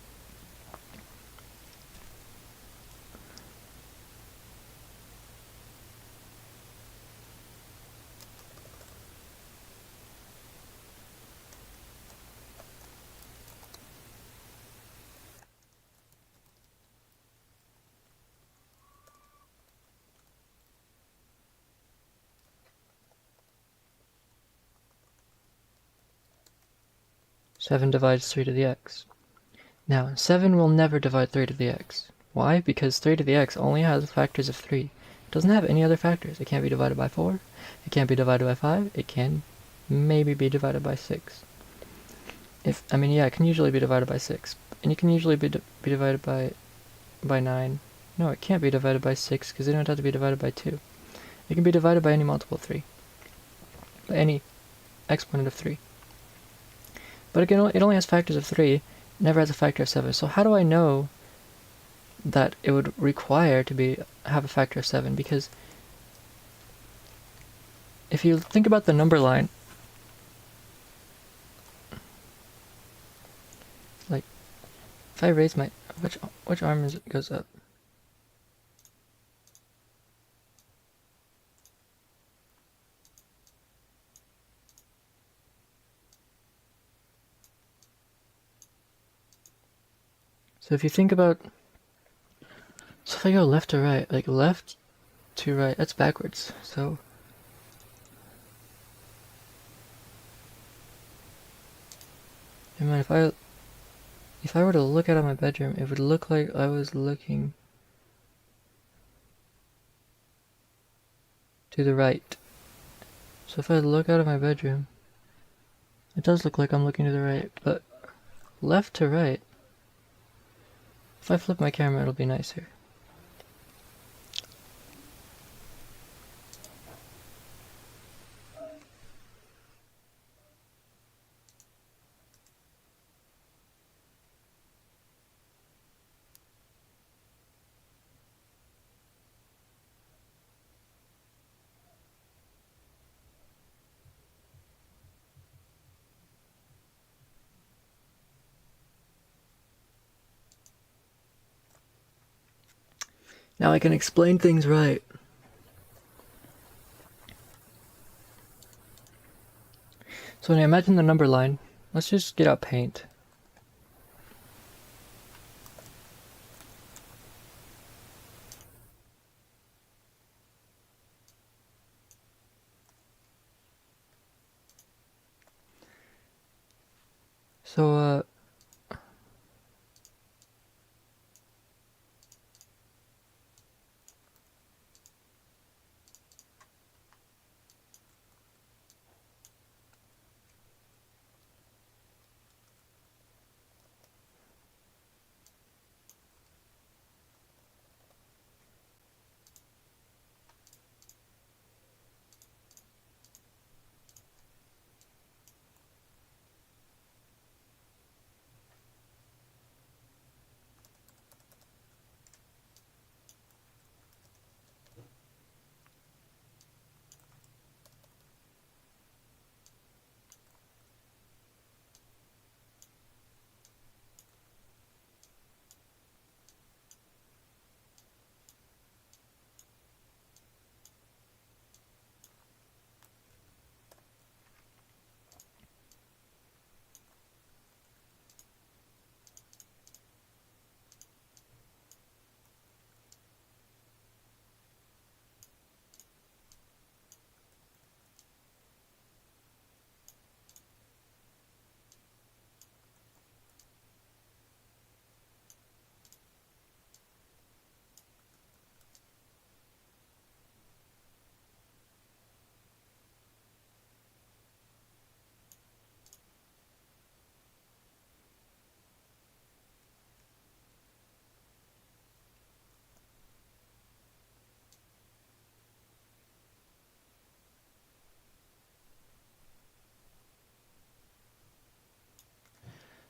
Seven divides 3 to the x. Now, 7 will never divide 3 to the x. Why? Because 3 to the x only has factors of 3. It doesn't have any other factors. It can't be divided by 4. It can't be divided by 5. It can maybe be divided by 6. It can usually be divided by 6. And it can usually be divided by 9. No, it can't be divided by 6 because it don't have to be divided by 2. It can be divided by any multiple of 3. By any exponent of 3. But again, it only has factors of 3, it never has a factor of 7. So how do I know that it would require to have a factor of 7? Because if you think about the number line, like if I raise my which arm goes up? So if you think about, so if I go left to right, like left to right, that's backwards. So I mean, if I were to look out of my bedroom, it would look like I was looking to the right. So if I look out of my bedroom, it does look like I'm looking to the right, but left to right, if I flip my camera, it'll be nicer. Now I can explain things right. So when I imagine the number line, let's just get out paint. So,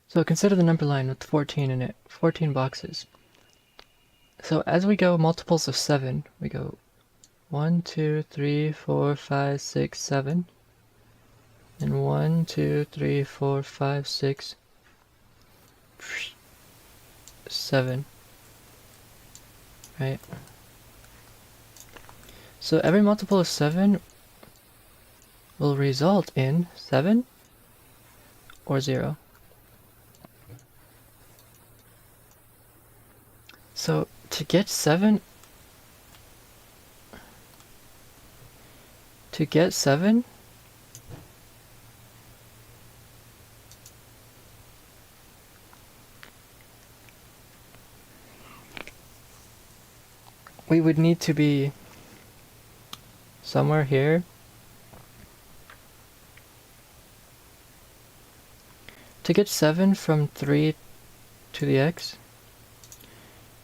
so consider the number line with 14 in it, 14 boxes. So as we go multiples of 7, we go 1, 2, 3, 4, 5, 6, 7. And 1, 2, 3, 4, 5, 6, 7. Right? So every multiple of 7 will result in 7 or 0. So to get 7, we would need to be somewhere here. To get 7 from 3 to the x,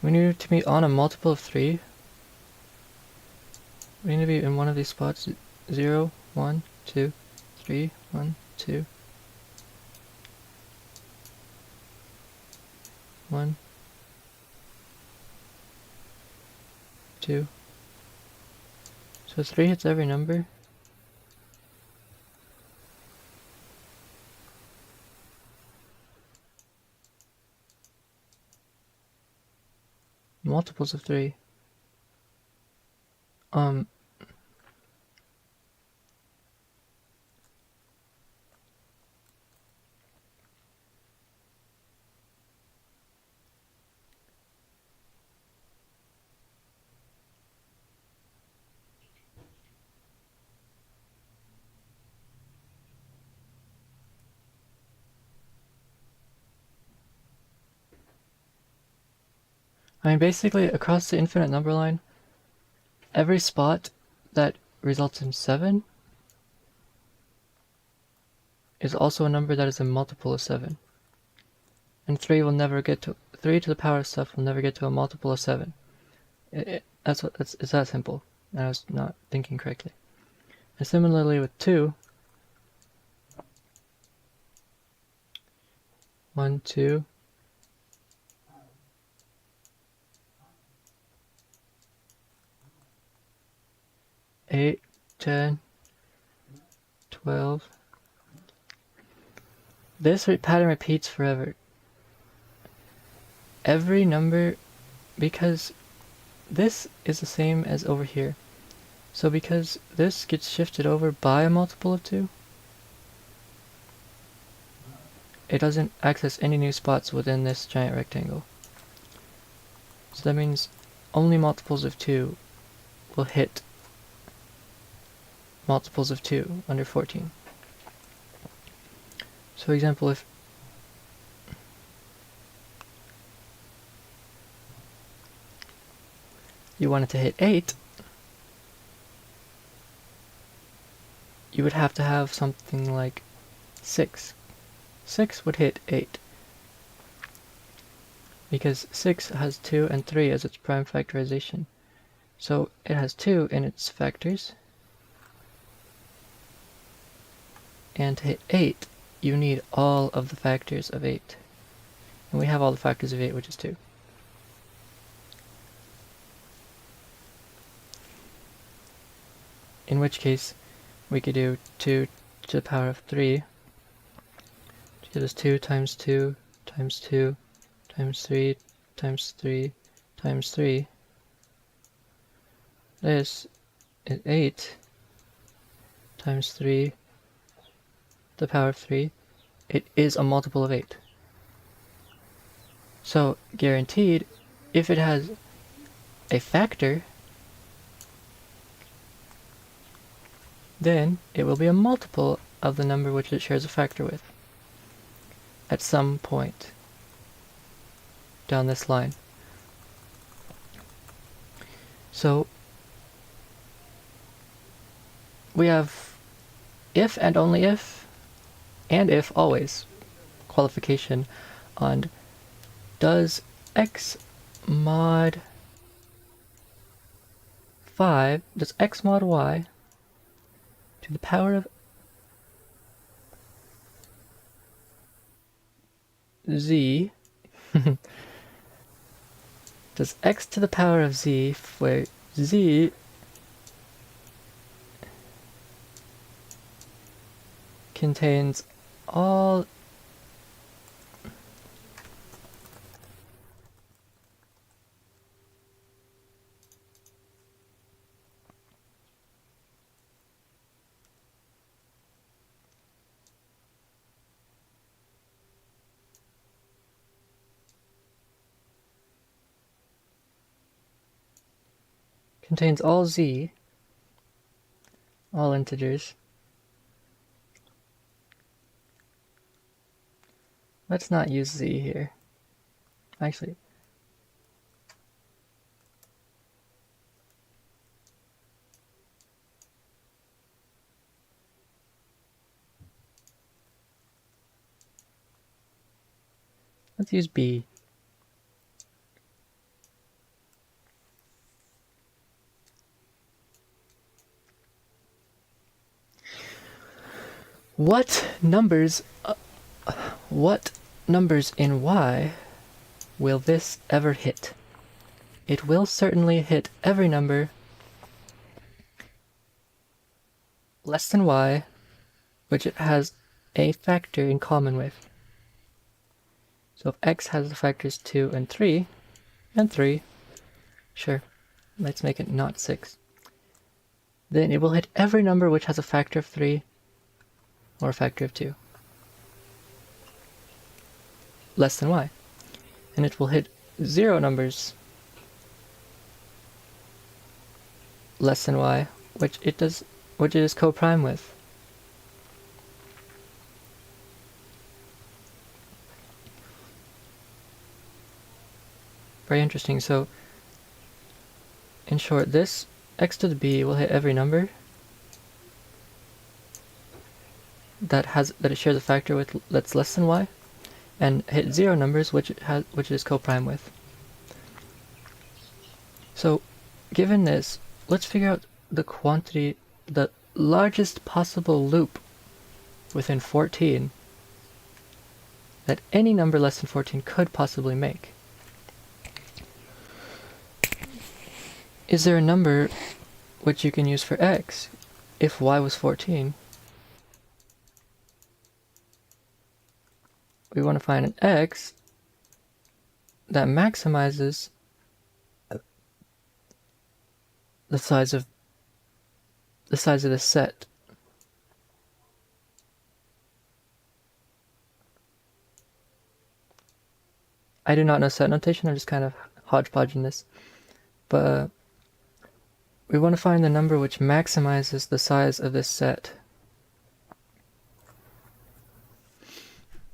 we need to be on a multiple of 3. We need to be in one of these spots. 0, 1, 2, 3, 1, 2, 1, 2. So 3 hits every number. Multiples of 3. I mean, basically, across the infinite number line, every spot that results in 7 is also a number that is a multiple of 7. And 3 will never get to 3 to the power of stuff will never get to a multiple of 7. It's that simple. I was not thinking correctly. And similarly with 2, 1, 2, 8, 10, 12. This pattern repeats forever. Every number, because this is the same as over here. So because this gets shifted over by a multiple of 2, it doesn't access any new spots within this giant rectangle. So that means only multiples of 2 will hit multiples of 2 under 14. So for example, if you wanted to hit 8, you would have to have something like 6. 6 would hit 8. Because 6 has 2 and 3 as its prime factorization. So it has 2 in its factors. And to hit 8, you need all of the factors of 8. And we have all the factors of 8, which is 2. In which case, we could do 2 to the power of 3, which gives us 2 times 2 times 2 times 3 times 3 times 3. This is 8 times 3 to the power of 3. It is a multiple of 8. So, guaranteed, if it has a factor, then it will be a multiple of the number which it shares a factor with at some point down this line. So we have if and only if, and if always, qualification on does x mod 5, does x mod y to the power of z does x to the power of z, where z contains all contains all z, all integers. Let's not use z here. Actually, let's use b. What numbers in y will this ever hit? It will certainly hit every number less than y, which it has a factor in common with. So if x has the factors 2 and 3, sure, let's make it not 6, then it will hit every number which has a factor of 3 or a factor of 2 less than y. And it will hit 0 numbers less than y, which it is co-prime with. very interesting. So, in short, this x to the b will hit every number that it shares a factor with that's less than y, and hit 0 numbers which it is co-prime with. So, given this, let's figure out the quantity, the largest possible loop within 14 that any number less than 14 could possibly make. Is there a number which you can use for x if y was 14? We want to find an x that maximizes the size of this set. I do not know set notation, I'm just kind of hodgepodging this. But we want to find the number which maximizes the size of this set,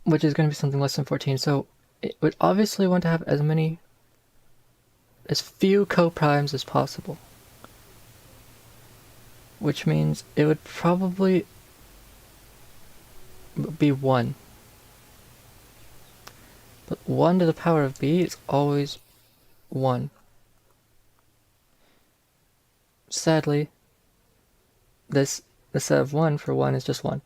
which is going to be something less than 14. So it would obviously want to have as few co-primes as possible, which means it would probably be 1. But 1 to the power of b is always 1. Sadly, the set of 1 for 1 is just 1.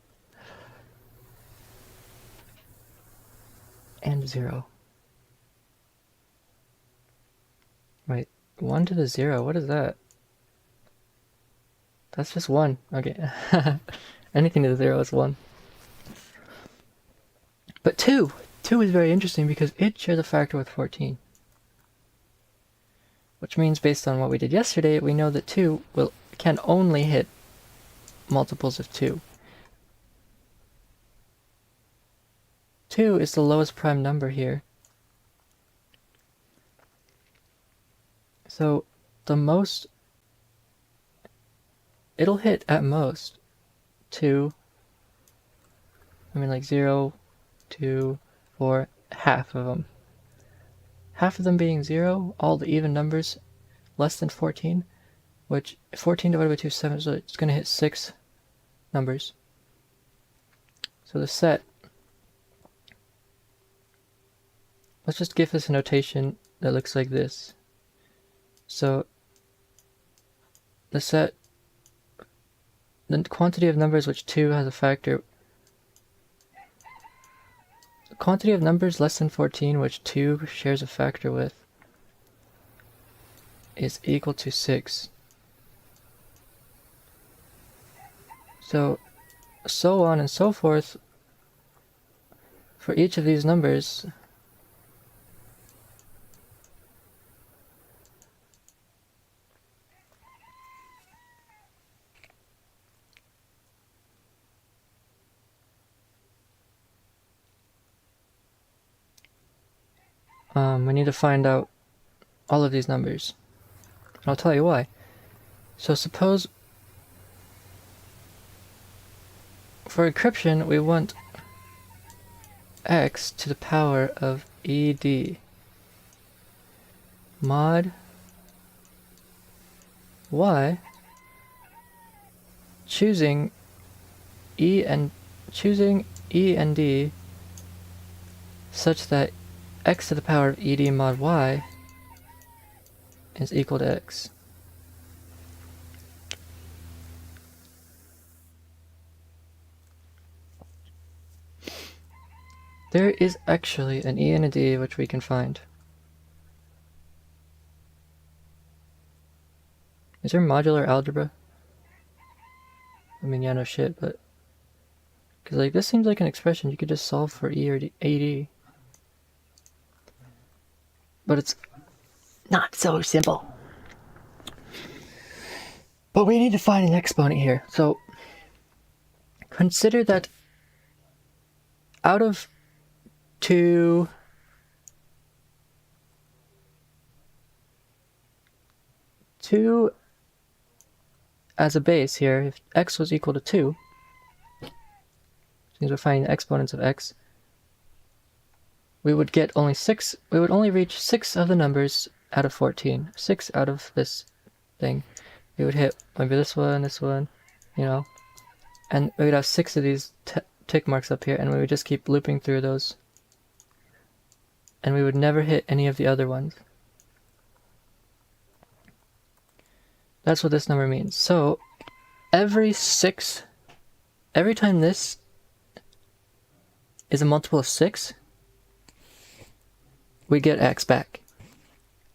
And 0. Wait, 1 to the 0, what is that? That's just 1. Okay. Anything to the 0 is 1. But 2 is very interesting because it shares a factor with 14. Which means, based on what we did yesterday, we know that 2 can only hit multiples of 2. 2 is the lowest prime number here. So the most it'll hit at most 2, like 0, 2, 4, half of them. Half of them being 0, all the even numbers less than 14, which 14 divided by 2 is 7, so it's going to hit 6 numbers. So the set, let's just give this a notation that looks like this. So the set, the quantity of numbers which 2 has a factor, the quantity of numbers less than 14 which 2 shares a factor with is equal to 6. So on and so forth for each of these numbers. We need to find out all of these numbers. And I'll tell you why. So suppose for encryption we want x to the power of ed mod y, choosing e and d such that x to the power of ed mod y is equal to x. There is actually an e and a d which we can find. Is there modular algebra? I mean, yeah, no shit, but because like this seems like an expression you could just solve for e or ad. But it's not so simple. But we need to find an exponent here. So consider that out of 2 as a base here, if x was equal to 2, which means we're finding the exponents of x, we would get only 6, we would only reach 6 of the numbers out of 14. 6 out of this thing. We would hit maybe this one, you know, and we would have 6 of these tick marks up here, and we would just keep looping through those. And we would never hit any of the other ones. That's what this number means. So every time this is a multiple of 6, we get x back.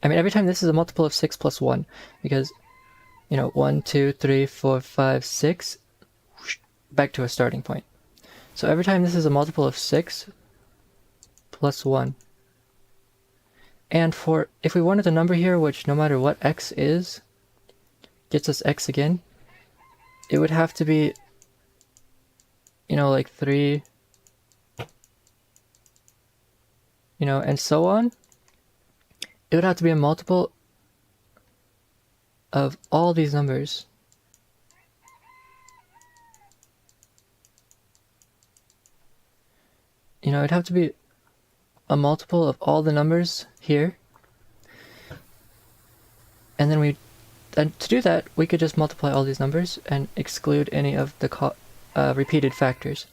I mean, every time this is a multiple of 6 plus 1, because, you know, 1, 2, 3, 4, 5, 6, back to a starting point. So every time this is a multiple of 6 plus 1. And for, if we wanted a number here which no matter what x is, gets us x again, it would have to be, you know, like 3, you know, and so on. It would have to be a multiple of all these numbers. You know, it'd have to be a multiple of all the numbers here. And then to do that, we could just multiply all these numbers and exclude any of the repeated factors.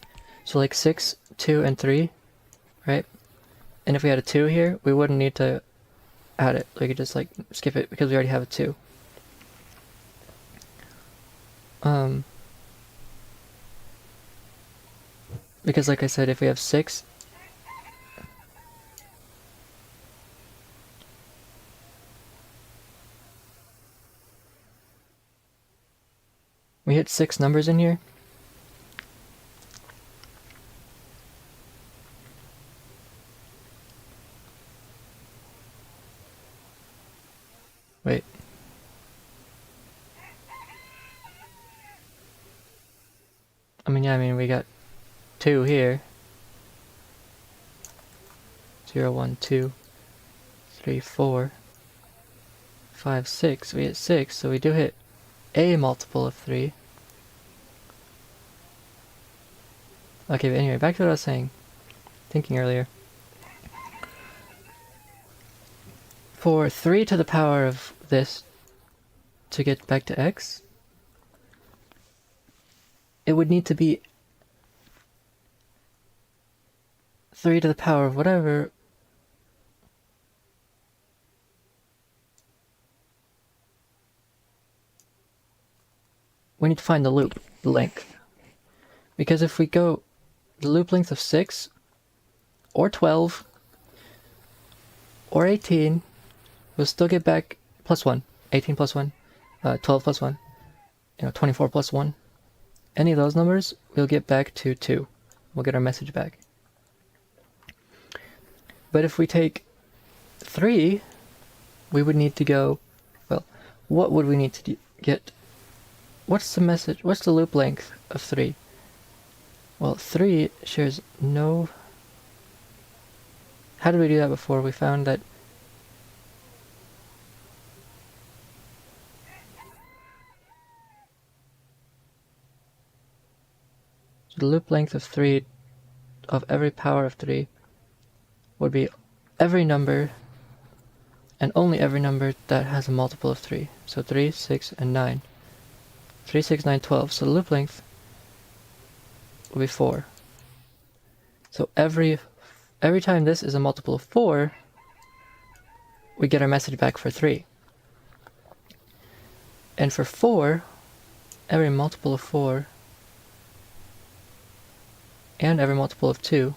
So like 6, 2, and 3, right? And if we had a 2 here, we wouldn't need to add it. We could just like skip it because we already have a 2. Because like I said, if we have 6, we hit 6 numbers in here. Wait. I mean, we got 2 here. 0, 1, 2, 3, 4, 5, 6. We hit 6, so we do hit a multiple of 3. Okay, but anyway, back to what I was thinking earlier. For 3 to the power of this to get back to x, it would need to be 3 to the power of whatever. We need to find the loop length. Because if we go the loop length of 6, or 12, or 18, we'll still get back plus 1. 18 plus 1, 12 plus 1, 24 plus 1. Any of those numbers, we'll get back to 2. We'll get our message back. But if we take 3, we would need to go, well, what would we need to get? What's the message? What's the loop length of 3? Well, 3 shares no... How did we do that before? We found that the loop length of 3 of every power of 3 would be every number and only every number that has a multiple of 3. So 3, 6, and 9. 3, 6, 9, 12. So the loop length will be 4. So every time this is a multiple of 4, we get our message back for 3. And for 4, every multiple of 4 and every multiple of 2,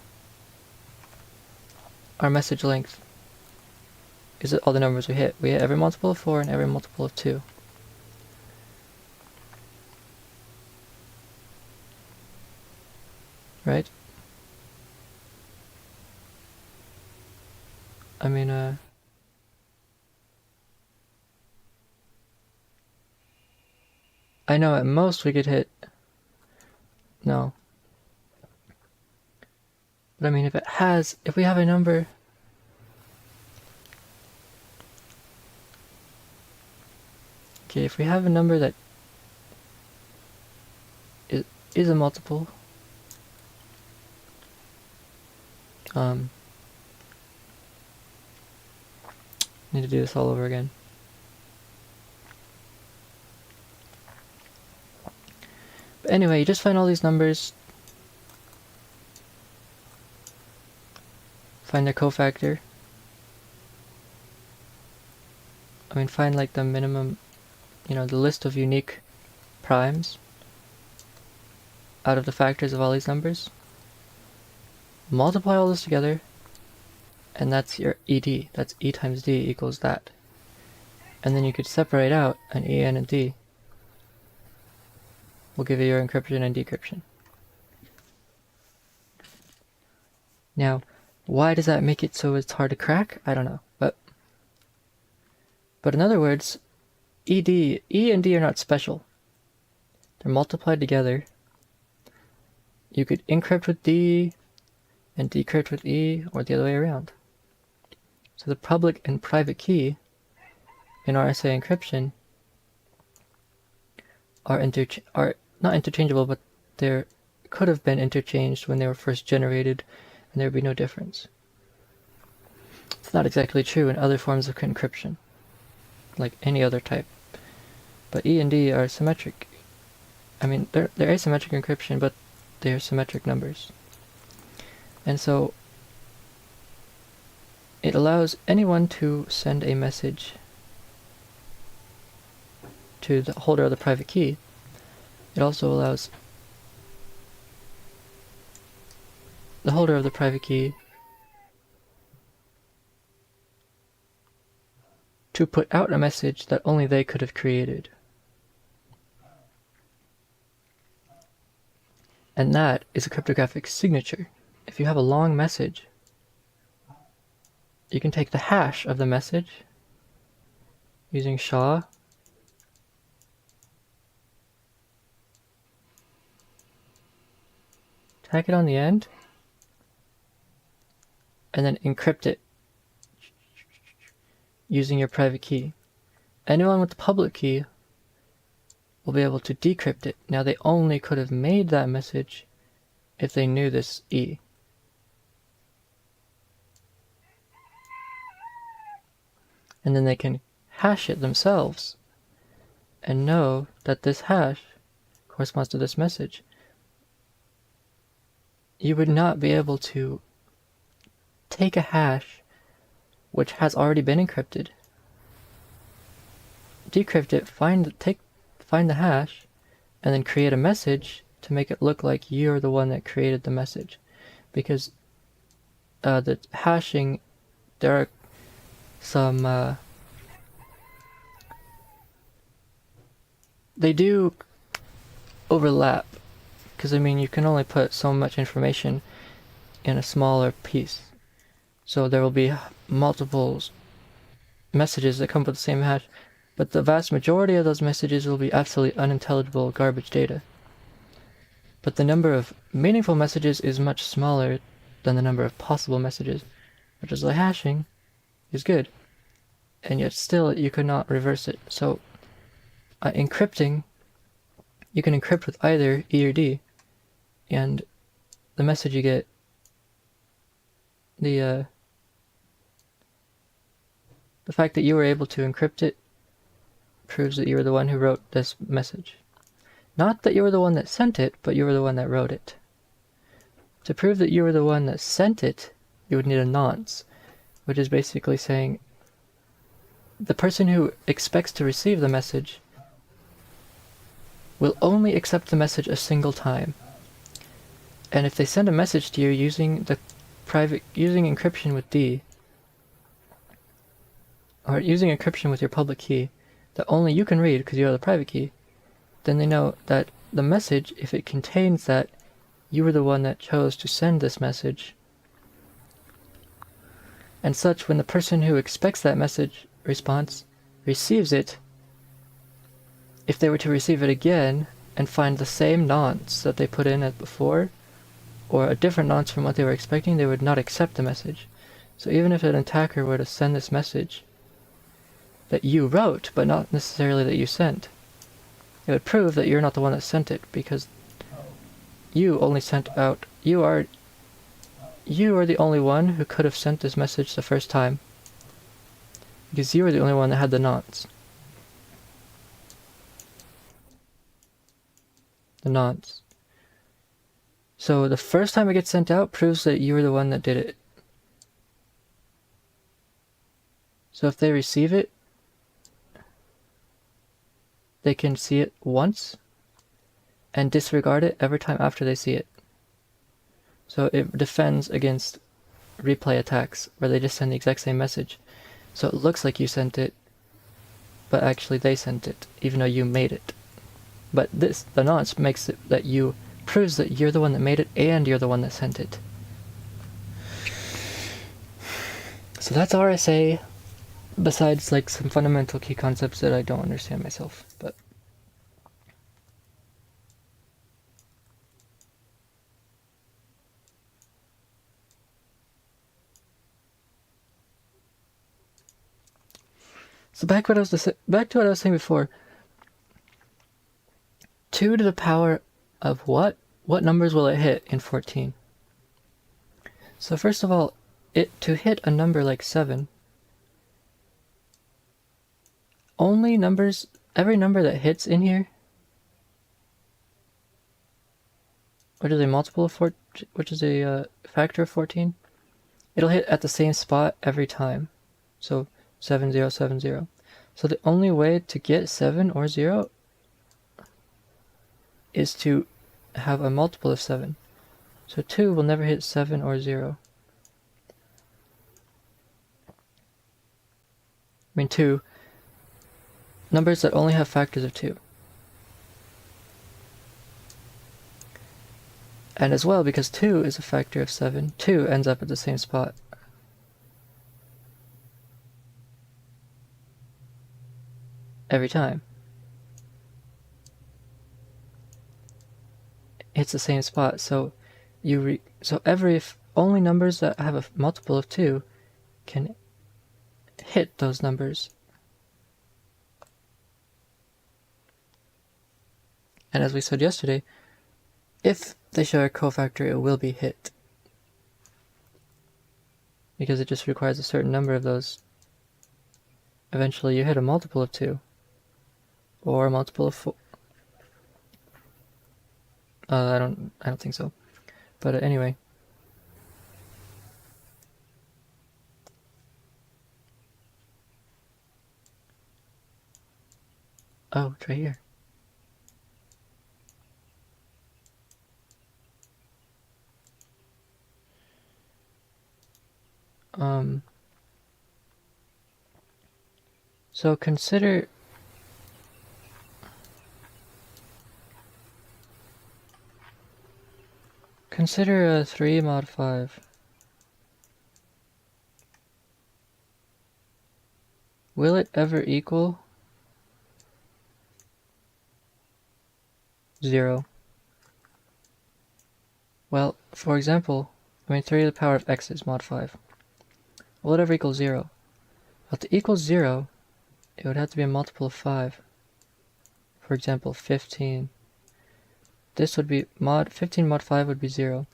our message length is all the numbers we hit. We hit every multiple of 4 and every multiple of 2. Right? I mean, I know at most we could hit... No. But I mean, if we have a number... Okay, if we have a number that is a multiple, Need to do this all over again. But anyway, you just find all these numbers, find their cofactor. I mean, find like the minimum, the list of unique primes out of the factors of all these numbers. Multiply all this together, and that's your ED. That's E times D equals that. And then you could separate out an E and a D. Will give you your encryption and decryption. Now, why does that make it so it's hard to crack? I don't know. But in other words, E and D are not special. They're multiplied together. You could encrypt with D and decrypt with E, or the other way around. So the public and private key in RSA encryption are not interchangeable, but they could have been interchanged when they were first generated, and there would be no difference. It's not exactly true in other forms of encryption, like any other type. But E and D are symmetric. I mean, they're asymmetric encryption, but they're symmetric numbers. And so it allows anyone to send a message to the holder of the private key. It also allows the holder of the private key to put out a message that only they could have created. And that is a cryptographic signature. If you have a long message, you can take the hash of the message using SHA, tack it on the end, and then encrypt it using your private key. Anyone with the public key will be able to decrypt it. Now, they only could have made that message if they knew this E. And then they can hash it themselves and know that this hash corresponds to this message. You would not be able to take a hash which has already been encrypted, decrypt it, find the hash, and then create a message to make it look like you're the one that created the message. Because the hashing, there are some they do overlap, because I mean, you can only put so much information in a smaller piece. So there will be multiple messages that come with the same hash, but the vast majority of those messages will be absolutely unintelligible garbage data. But the number of meaningful messages is much smaller than the number of possible messages, which is why hashing is good. And yet still you could not reverse it. So encrypting, you can encrypt with either E or D, and the message you get, the fact that you were able to encrypt it proves that you were the one who wrote this message. Not that you were the one that sent it, but you were the one that wrote it. To prove that you were the one that sent it, you would need a nonce, which is basically saying the person who expects to receive the message will only accept the message a single time. And if they send a message to you using encryption with D, or using encryption with your public key that only you can read because you have the private key, then they know that the message, if it contains that you were the one that chose to send this message, and such, when the person who expects that message response receives it, if they were to receive it again and find the same nonce that they put in as before, or a different nonce from what they were expecting, they would not accept the message. So even if an attacker were to send this message that you wrote, but not necessarily that you sent, it would prove that you're not the one that sent it, because you only sent out, you are the only one who could have sent this message the first time. because you were the only one that had the nonce. The nonce. So the first time it gets sent out proves that you were the one that did it. So if they receive it, they can see it once and disregard it every time after they see it. So it defends against replay attacks where they just send the exact same message. So it looks like you sent it, but actually they sent it, even though you made it. But the nonce makes it that proves that you're the one that made it and you're the one that sent it. So that's RSA, besides like some fundamental key concepts that I don't understand myself, but so back to what I was saying before. 2 to the power of what? What numbers will it hit in 14? So first of all, to hit a number like 7, every number that hits in here, which is a multiple of 4, which is a factor of 14, it'll hit at the same spot every time. So 7, 0, 7, 0. So the only way to get 7 or 0 is to have a multiple of 7. So 2 will never hit 7 or 0. I mean 2. Numbers that only have factors of 2. And as well, because 2 is a factor of 7, 2 ends up at the same spot. Every time. It's the same spot, so only numbers that have a multiple of 2 can hit those numbers. And as we said yesterday, if they share a cofactor, it will be hit. Because it just requires a certain number of those. Eventually you hit a multiple of 2. Or a multiple of 4. I don't think so. But anyway. Oh, it's right here. So consider a 3 mod 5. Will it ever equal 0? Well, for example, 3 to the power of x is mod 5. Will it ever equal 0? Well, to equal 0, it would have to be a multiple of 5. For example, 15. This would be 15 mod 5 would be 0.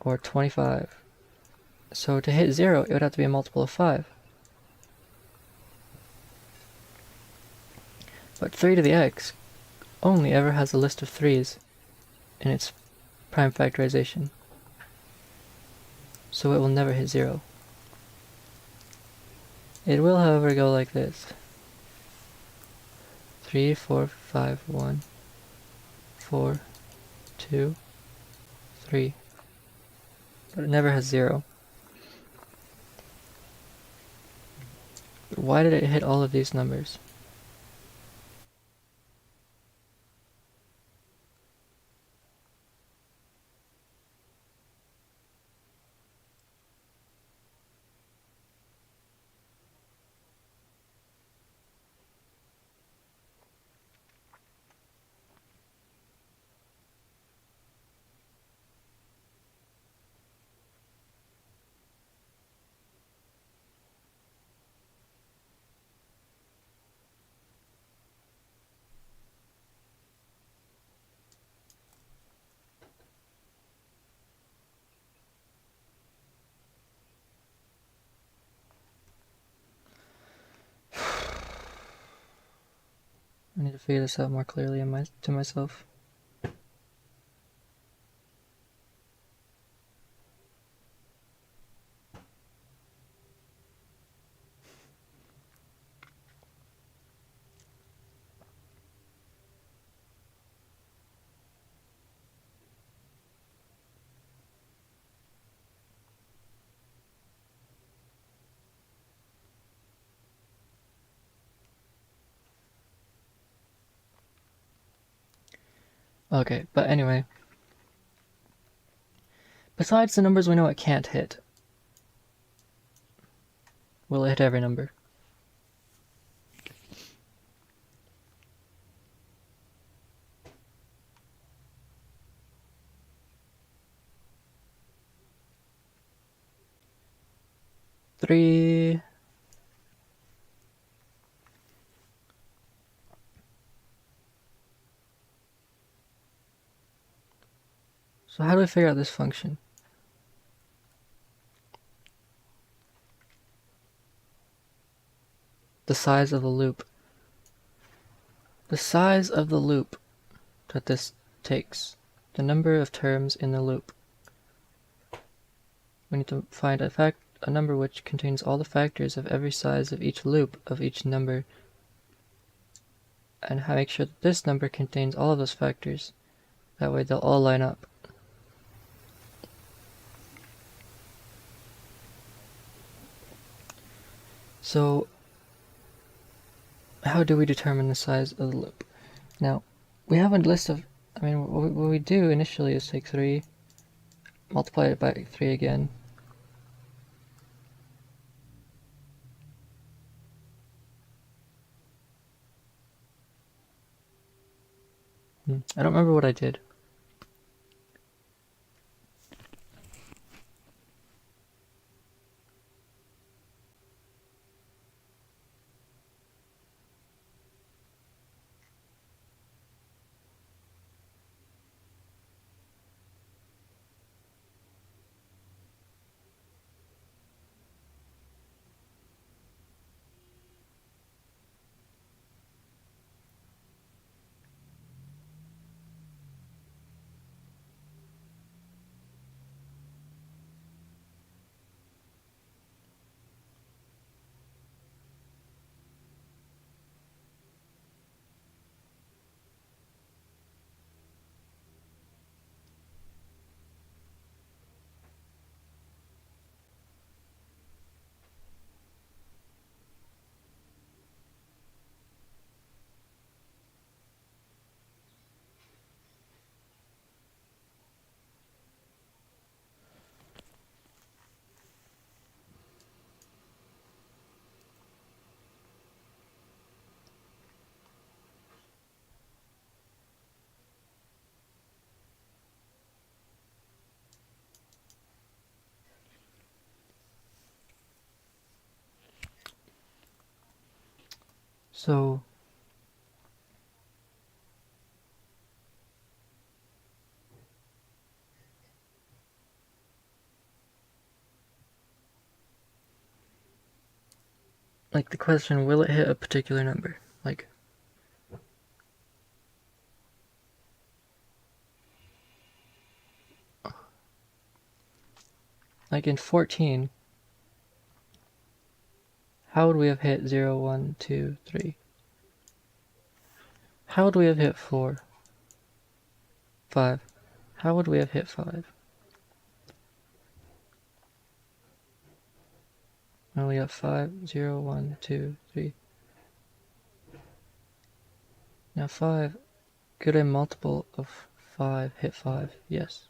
Or 25. So to hit 0, it would have to be a multiple of 5. But 3 to the x only ever has a list of 3's in its prime factorization. So it will never hit 0. It will, however, go like this. 3, 4, 5, 1, 4, 2, 3. But it never has 0. Why did it hit all of these numbers? need to figure this out more clearly to myself. Okay, but anyway. Besides the numbers we know it can't hit, will it hit every number? Three. So how do we figure out this function? The size of the loop. The size of the loop that this takes. The number of terms in the loop. We need to find a number which contains all the factors of every size of each loop of each number, and make sure that this number contains all of those factors. That way they'll all line up. So how do we determine the size of the loop? Now, we have a list of, what we do initially is take 3, multiply it by 3 again. I don't remember what I did. So like the question, will it hit a particular number? Like in 14, how would we have hit 0, 1, 2, 3? How would we have hit 4? 5? How would we have hit 5? Well, we got 5, 0, 1, 2, 3. Now 5, could a multiple of 5 hit 5? Yes.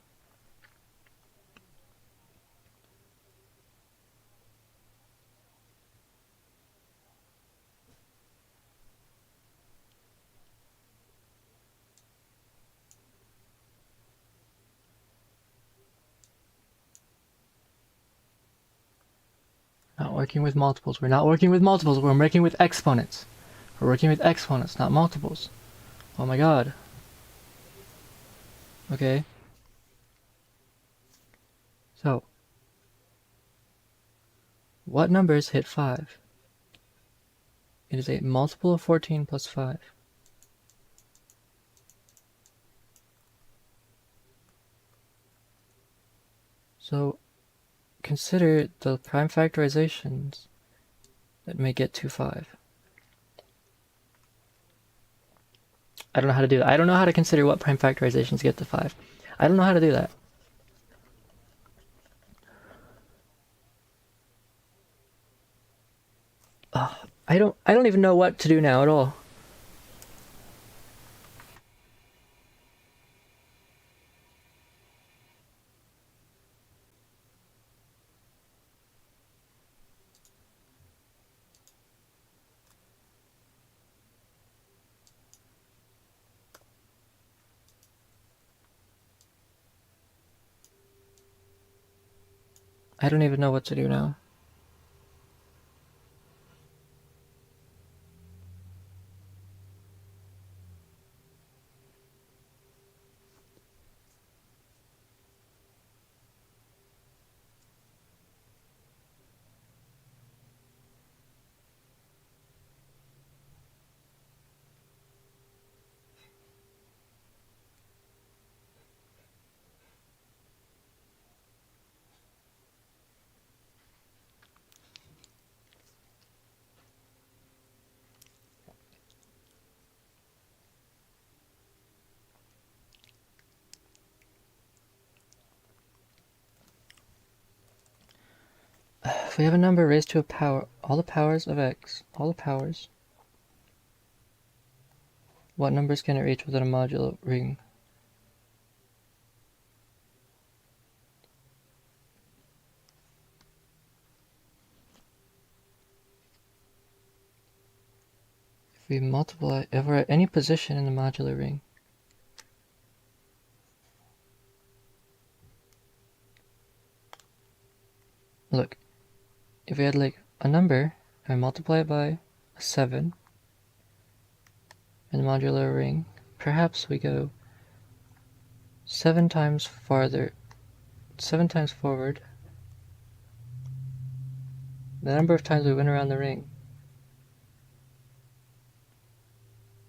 Not working with multiples. We're not working with multiples. We're working with exponents. We're working with exponents, not multiples. Oh my god. Okay. So, what numbers hit 5? It is a multiple of 14 plus 5. So consider the prime factorizations that may get to 5. I don't know how to do that. I don't know how to consider what prime factorizations get to 5. I don't know how to do that. I don't even know what to do now at all. I don't even know what to do now. If we have a number raised to a power, all the powers of x, all the powers, what numbers can it reach within a modulo ring? If we multiply, if we're at any position in the modular ring, look, if we had like a number and multiply it by a 7 in the modular ring, perhaps we go 7 times farther, 7 times forward, the number of times we went around the ring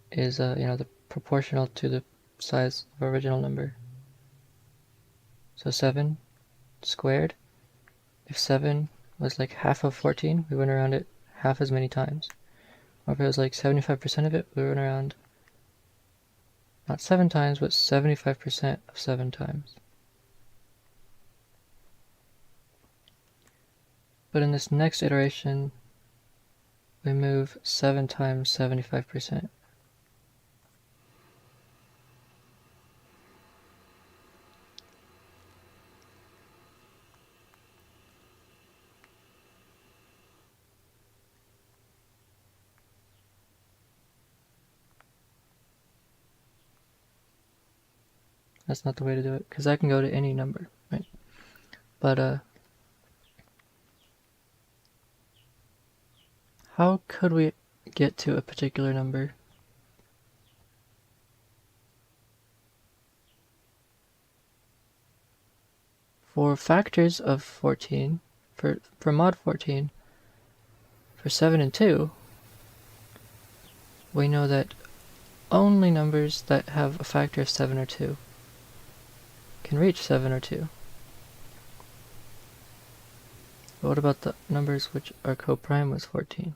is, the proportional to the size of our original number. So 7 squared. If 7 was like half of 14, we went around it half as many times. Or if it was like 75% of it, we went around not 7 times, but 75% of 7 times. But in this next iteration, we move 7 times 75%. That's not the way to do it, because I can go to any number, right? But, how could we get to a particular number? For factors of 14, for mod 14, for 7 and 2, we know that only numbers that have a factor of 7 or 2 can reach 7 or 2. But what about the numbers which are coprime with 14?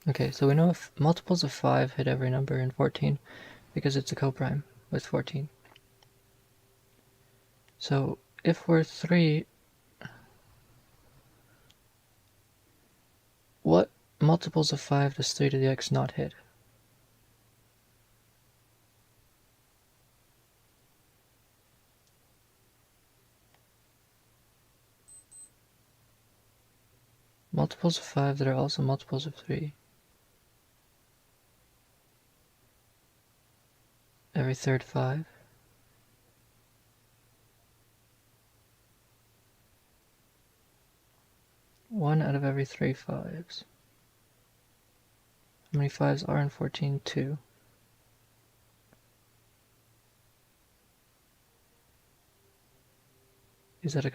Okay, so we know if multiples of 5 hit every number in 14 because it's a coprime with 14. So if we're 3, what multiples of 5 does 3 to the x not hit? Multiples of 5 that are also multiples of 3. Every third 5. One out of every 3 5s. How many 5s are in 14? 2. Is that a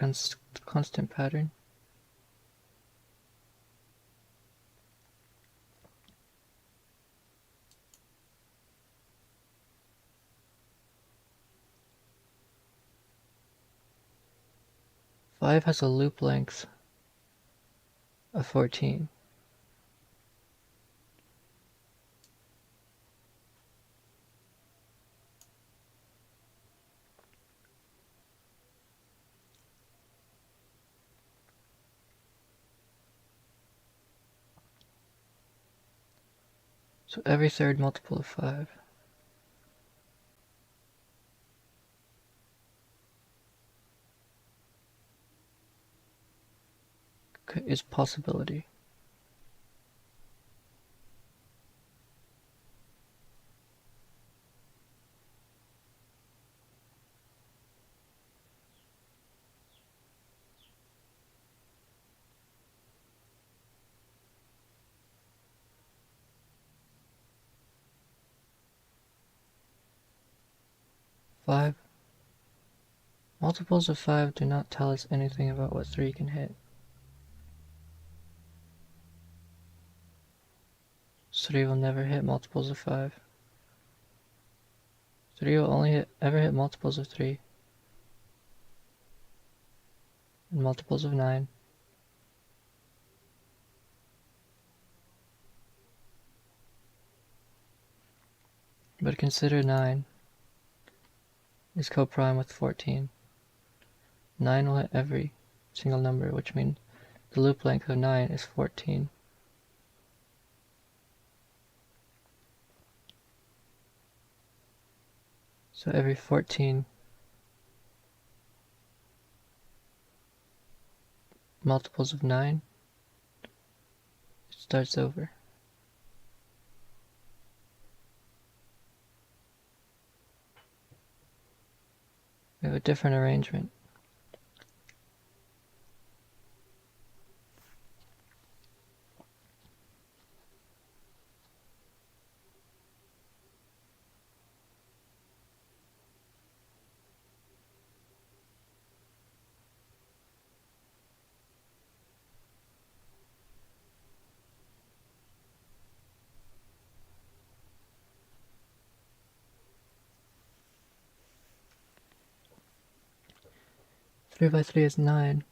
constant pattern? Five has a loop length of 14. So every third multiple of 5 is possibility. Five. Multiples of 5 do not tell us anything about what 3 can hit. 3 will never hit multiples of 5. 3 will only ever hit multiples of 3. And multiples of 9. But consider 9 is coprime with 14. 9 will hit every single number, which means the loop length of 9 is 14. So every 14 multiples of 9, it starts over. We have a different arrangement. Three by 3 is 9.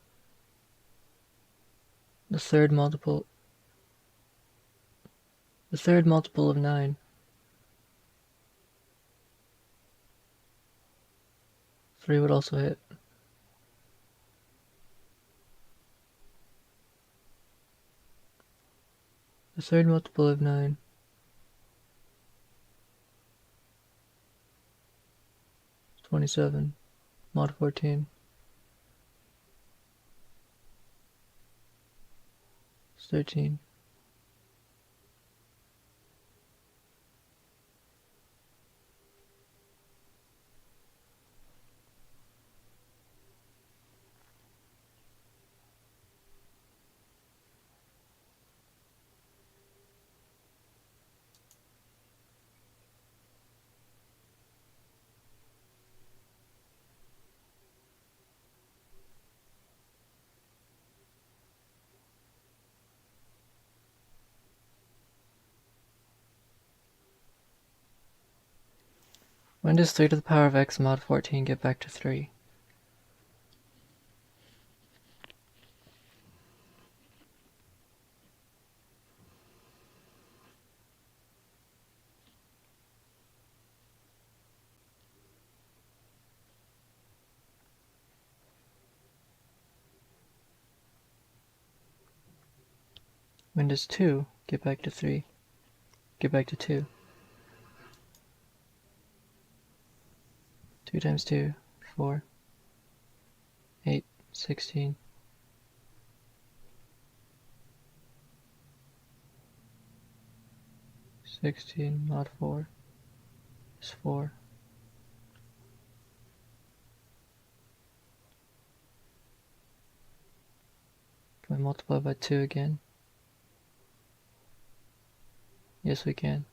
The third multiple of 9. 3 would also hit. The third multiple of 9. 27. Mod 14. It's 13. When does 3 to the power of x mod 14 get back to 3? When does 2 get back to 3? Get back to 2. 2 times 2, 4. 8, 16. 16 mod 4 is 4. Can we multiply by 2 again? Yes, we can.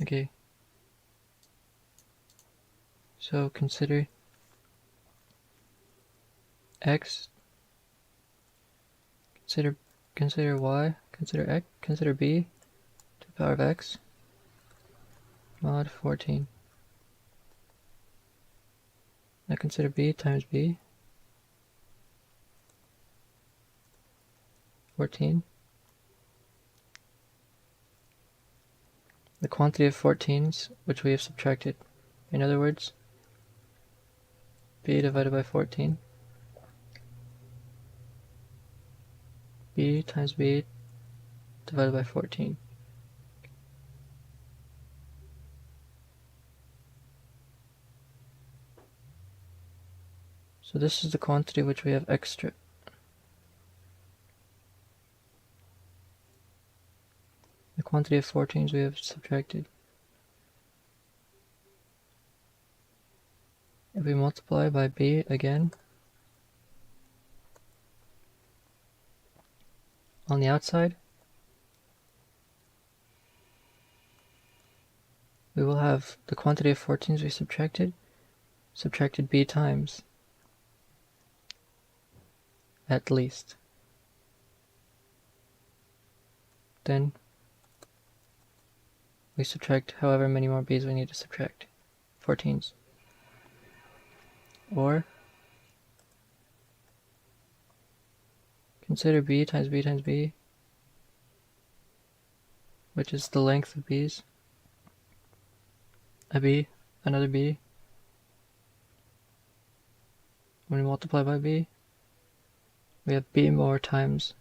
Okay. So consider x, consider y, consider x, consider b to the power of x mod 14. Now consider b times b, 14. The quantity of 14s which we have subtracted. In other words, b divided by 14. B times b divided by 14. So this is the quantity which we have extra. The quantity of 14s we have subtracted. If we multiply by b again, on the outside, we will have the quantity of 14s we subtracted b times, at least. Then we subtract however many more b's we need to subtract, 14s. Or consider b times b times b, which is the length of b's. A b, another b. When we multiply by b, we have b more times.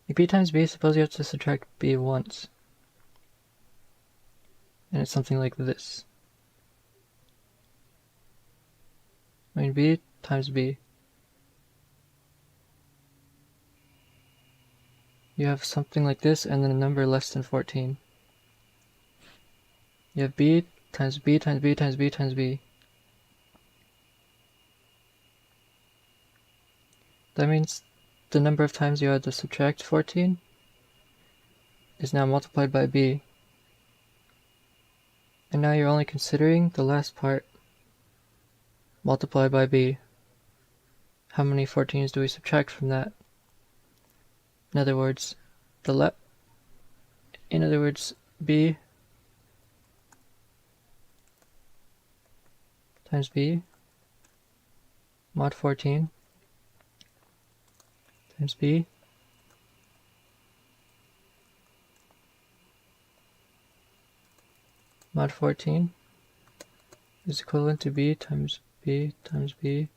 Like b times b, suppose you have to subtract b once. And it's something like this. I mean, b times b. You have something like this and then a number less than 14. You have b times b times b times b times b. That means the number of times you had to subtract 14 is now multiplied by b. And now you're only considering the last part multiplied by b. How many 14s do we subtract from that? In other words, b times b mod 14 times b mod 14 is equivalent to b times b times b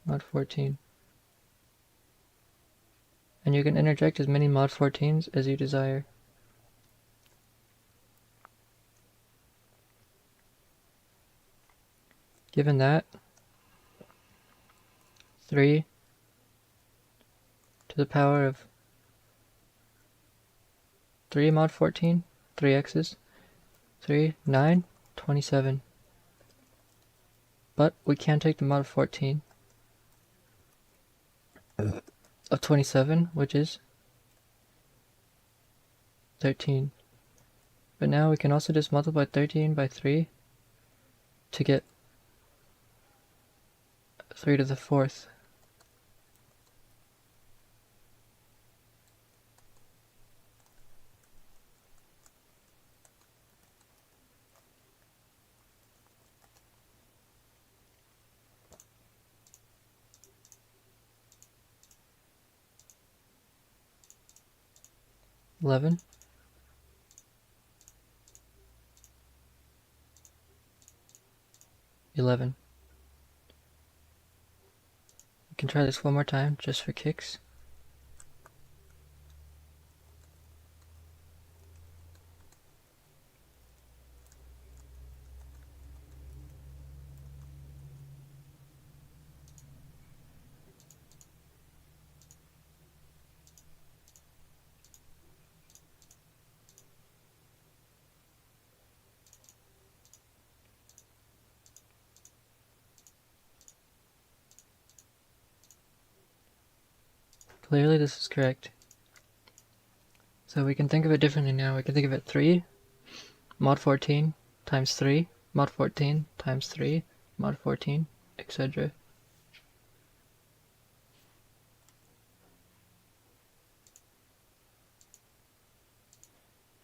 mod 14. And you can interject as many mod 14s as you desire. Given that, 3 to the power of 3 mod 14, 3x's, 3, 9, 27. But we can't take the mod of 14 of 27, which is 13. But now we can also just multiply 13 by 3 to get 3 to the 4th. 11. We can try this one more time, just for kicks. Clearly this is correct. So we can think of it differently now. We can think of it 3 mod 14 times 3 mod 14 times 3 mod 14, etc.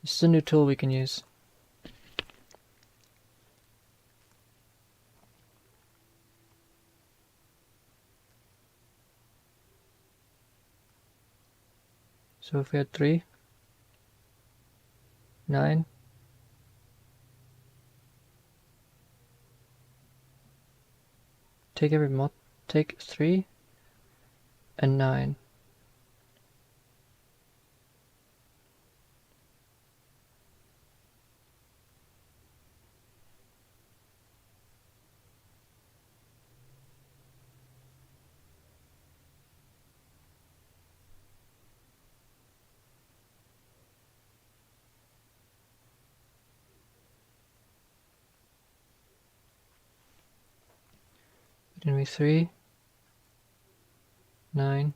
This is a new tool we can use. So if we had 3, 9, take 3 and 9. It'll be 3, 9,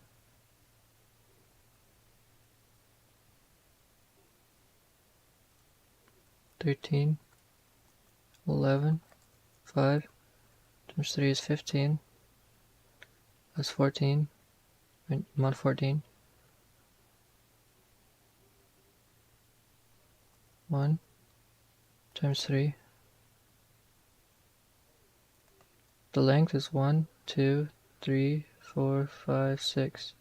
13, 11, 5 times 3 is 15, plus 14, mod 14, 1 times 3. The length is 1, 2, 3, 4, 5, 6.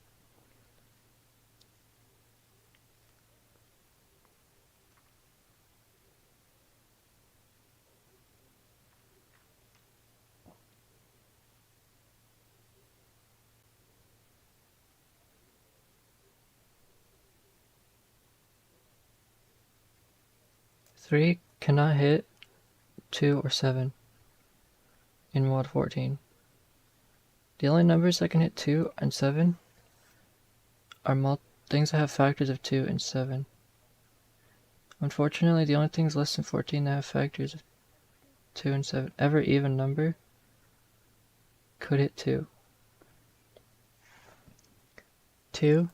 Three cannot hit 2 or 7 in mod 14. The only numbers that can hit 2 and 7 are things that have factors of 2 and 7. Unfortunately, the only things less than 14 that have factors of 2 and 7, every even number, could hit 2. 2,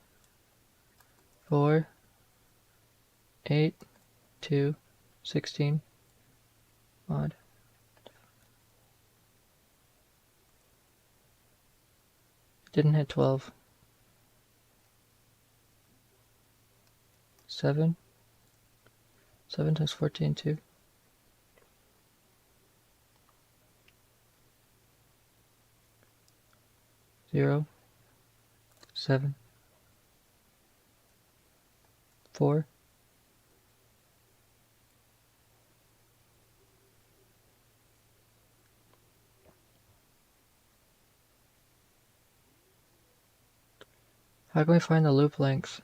4, 8, 2, 16, mod. Didn't hit 12. 7. 7 times 14, 2. 0, 7, 4. How can we find the loop length?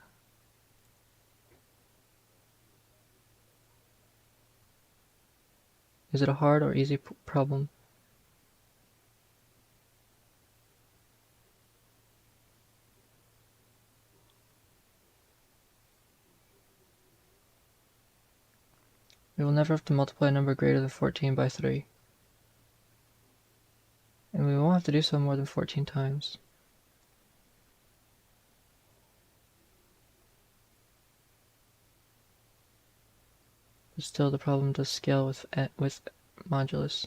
Is it a hard or easy problem? We will never have to multiply a number greater than 14 by 3. And we won't have to do so more than 14 times. But still, the problem does scale with modulus.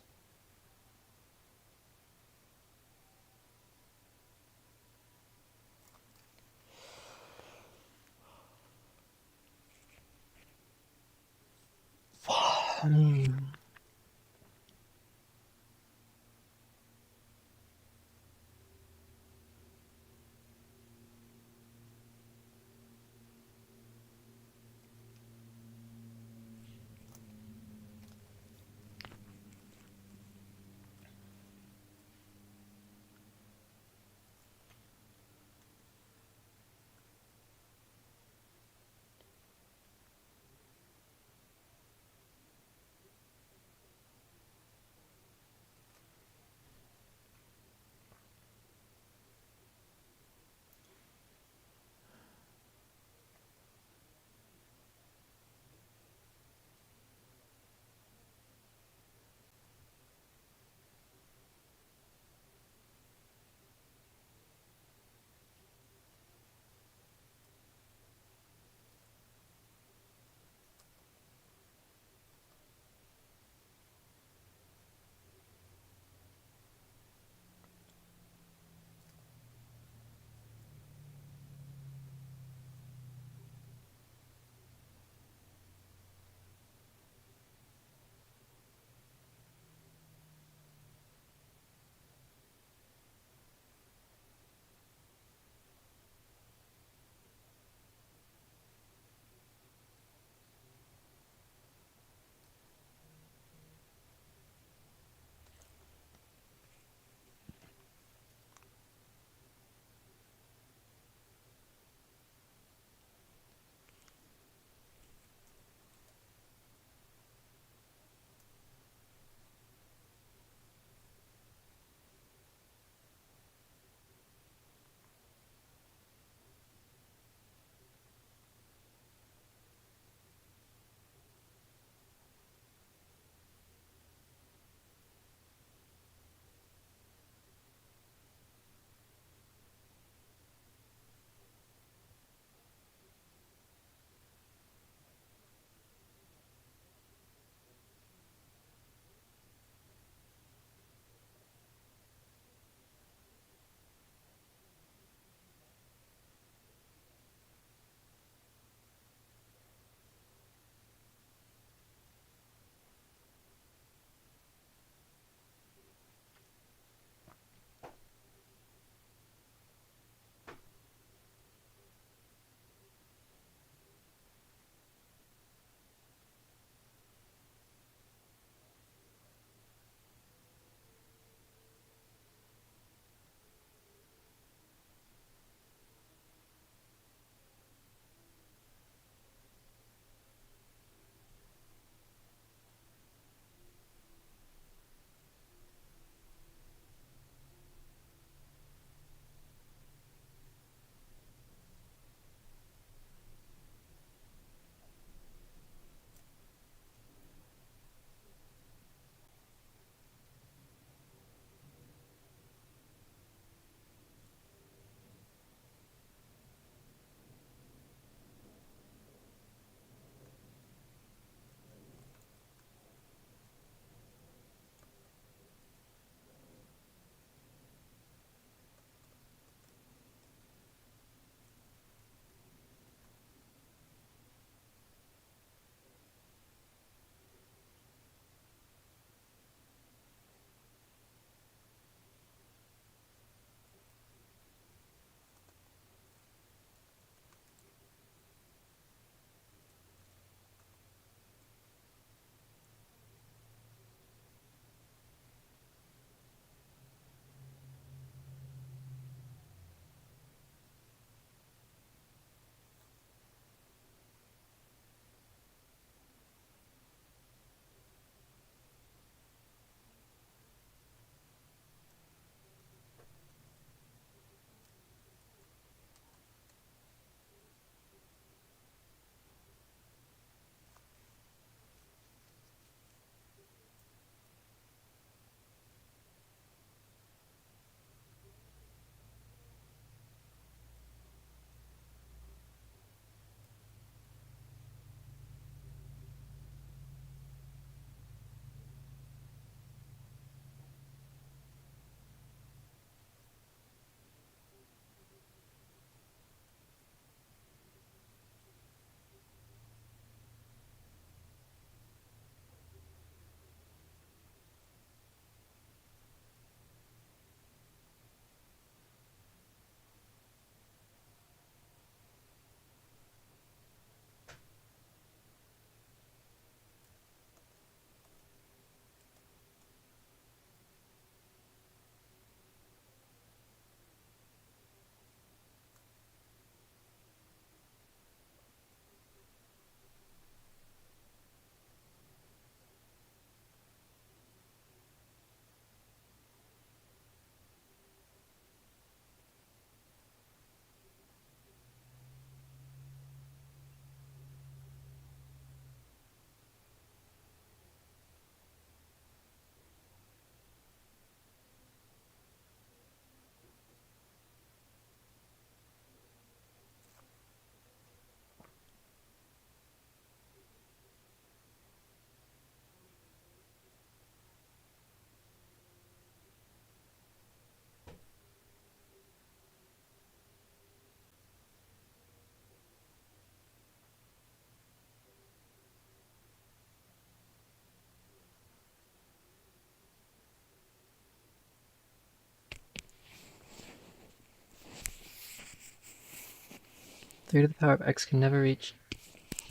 3 to the power of x can never reach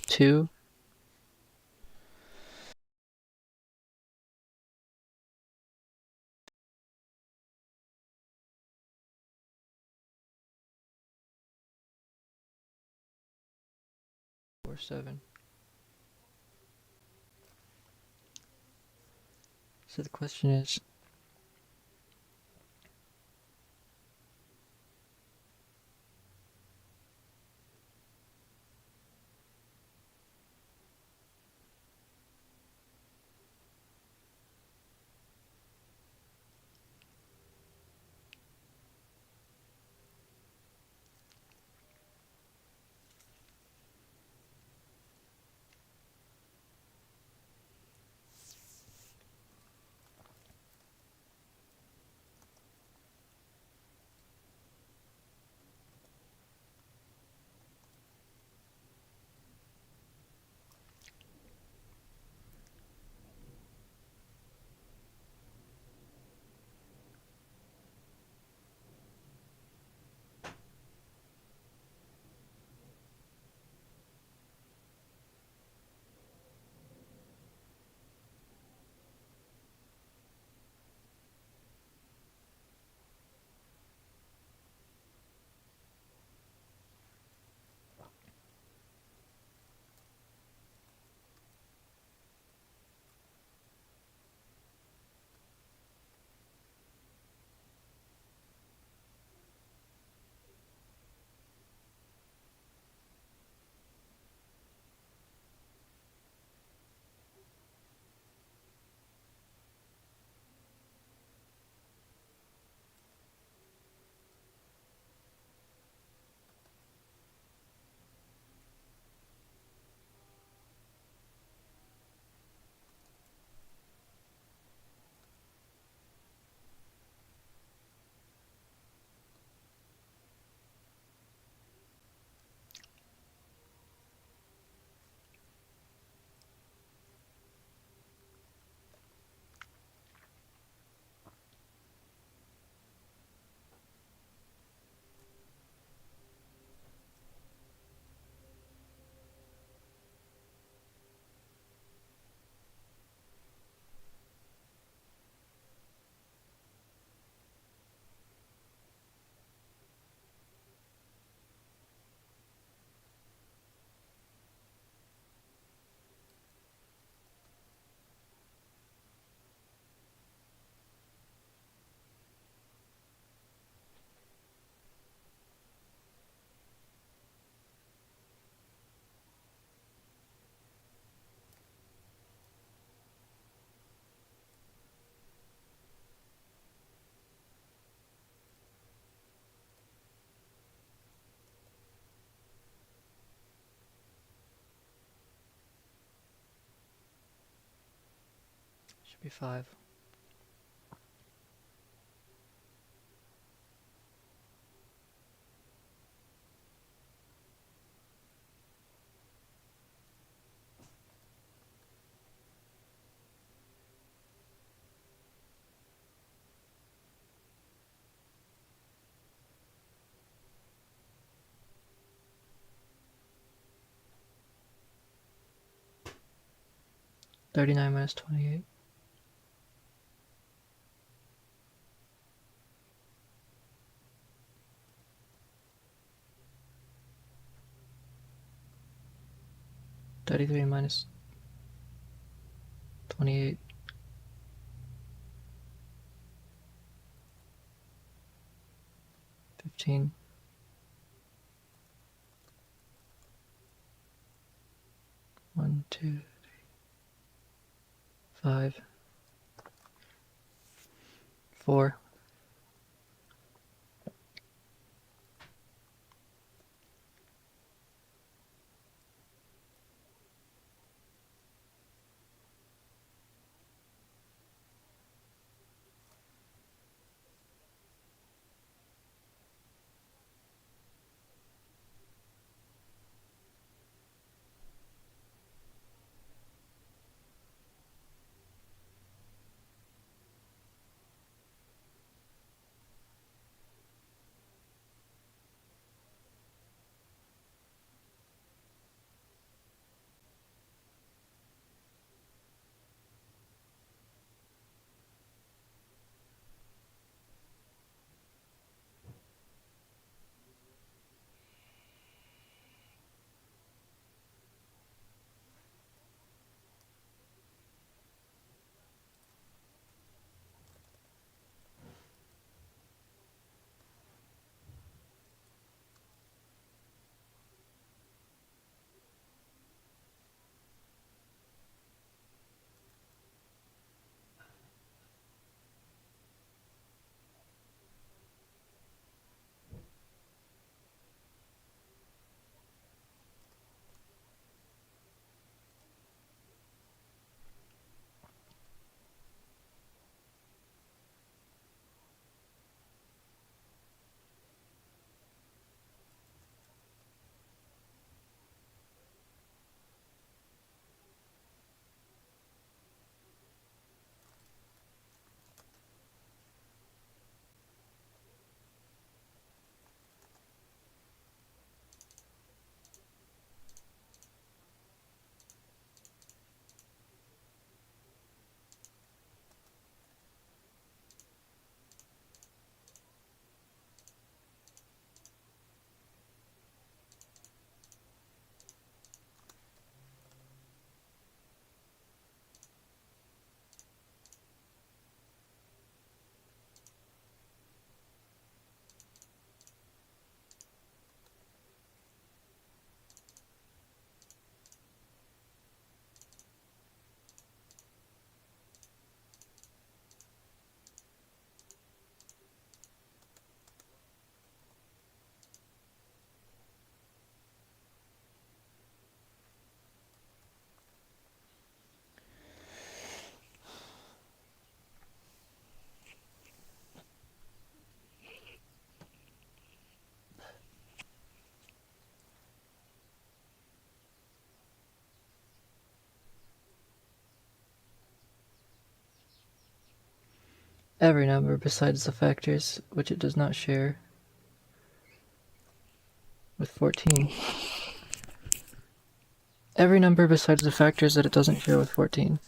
2. Or 7. So the question is, should be 5. -39 minus 28. -33 minus 28. 15. 1, 2, 5. 4. every number besides the factors which it does not share with 14. Every number besides the factors that it doesn't share with 14.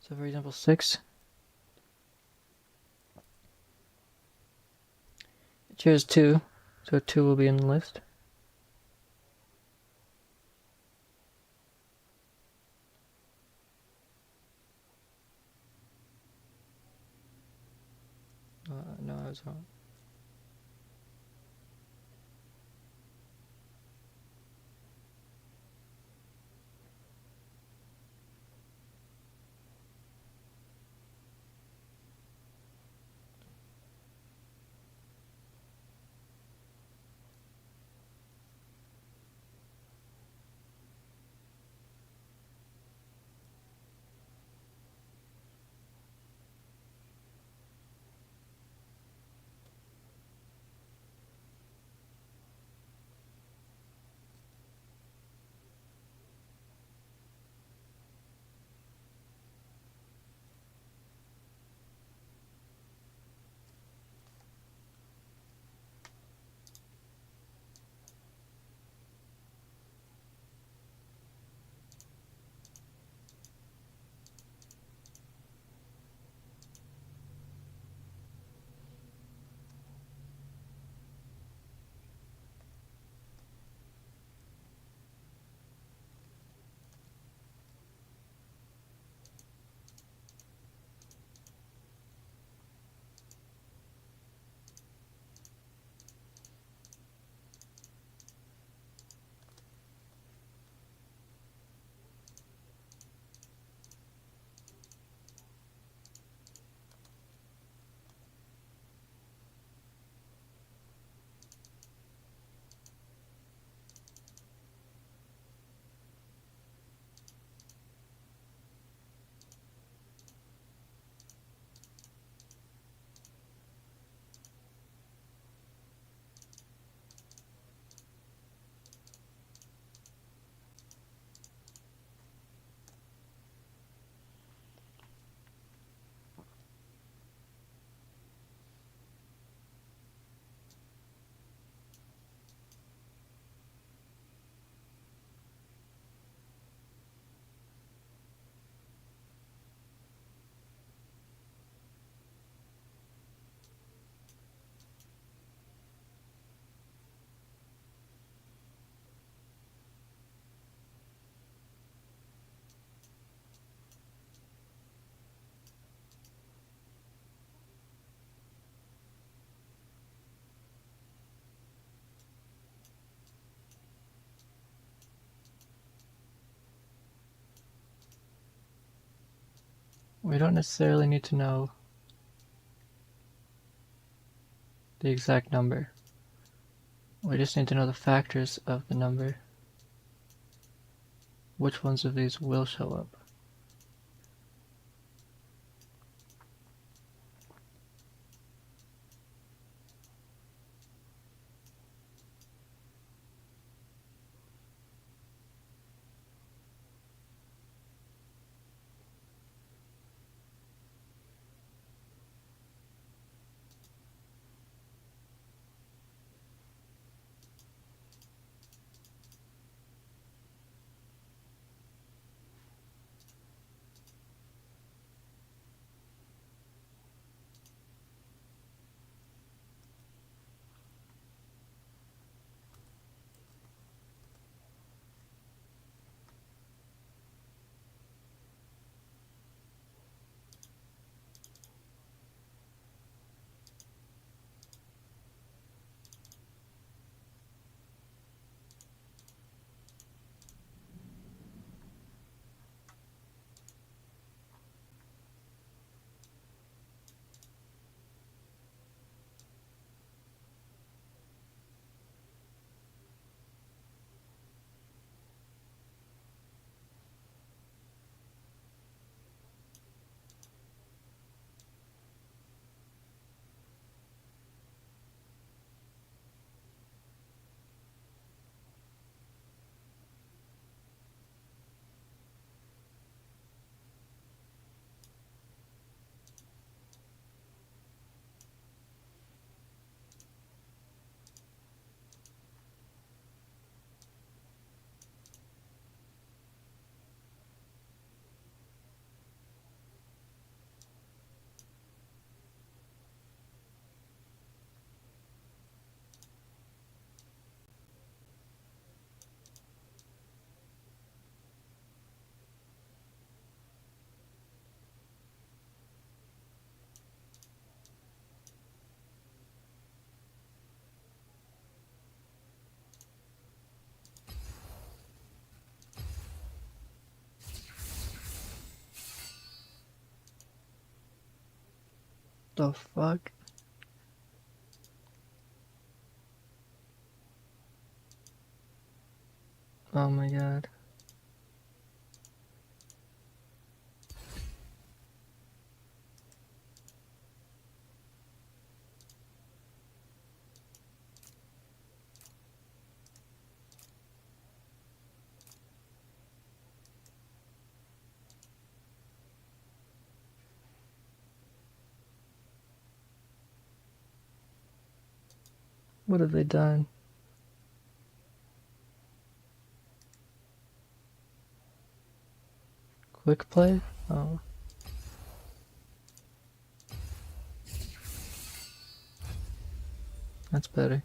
So for example, 6, it shares 2, so 2 will be in the list. No, I was wrong. We don't necessarily need to know the exact number. We just need to know the factors of the number. Which ones of these will show up? The fuck? Oh my god. What have they done? Quick play? Oh. That's better.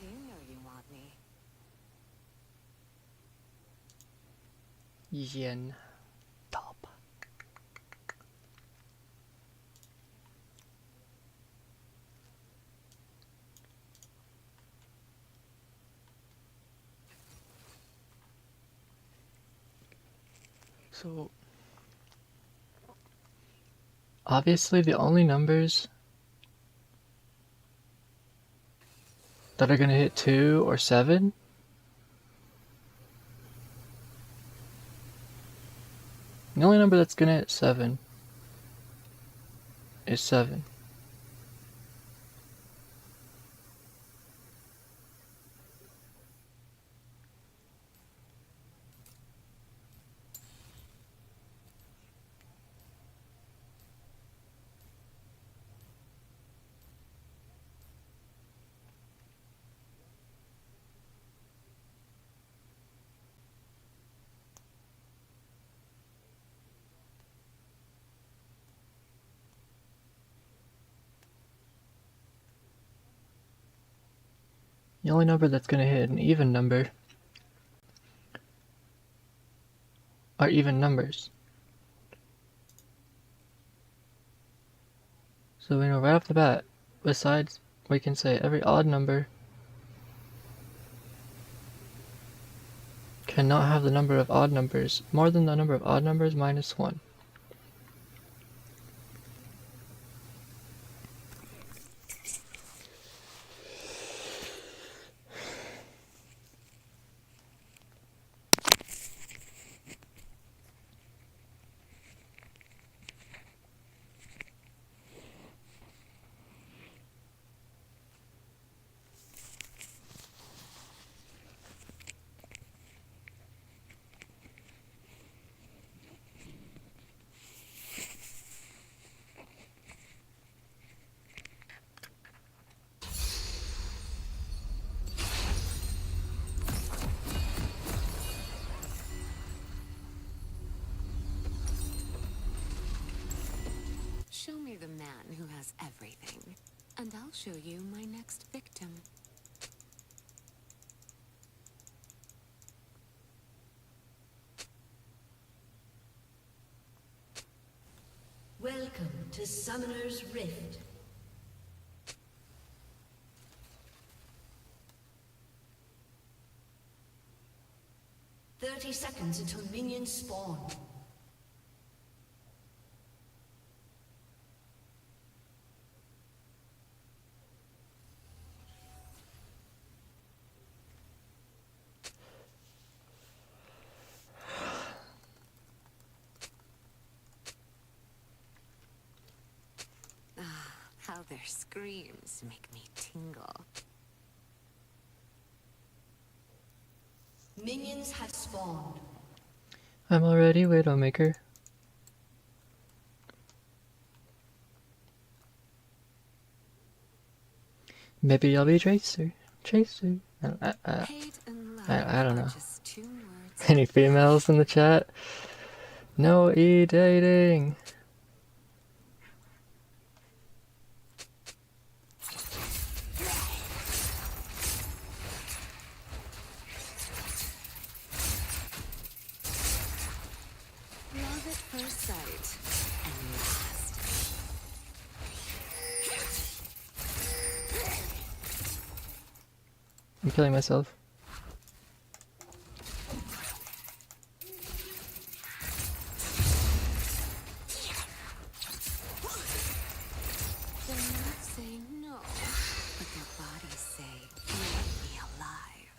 You know you want me. Yen. Top. So obviously the only numbers that are gonna hit 2 or 7 the only number that's gonna hit 7 is 7. The only number that's gonna hit an even number are even numbers. So we know right off the bat, besides, we can say every odd number cannot have the number of odd numbers more than the number of odd numbers minus 1. Show me the man who has everything, and I'll show you my next victim. Welcome to Summoner's Rift. "30 seconds until minions spawn. How their screams make me tingle. Minions have spawned. I'm already Widowmaker. Maybe I'll be Tracer. Tracer. Hate and love I don't are know. just 2 words. Any females in the chat? No e-dating. Love at first sight and last. I'm killing myself. Their mouths say no, but their bodies say, "Let me alive."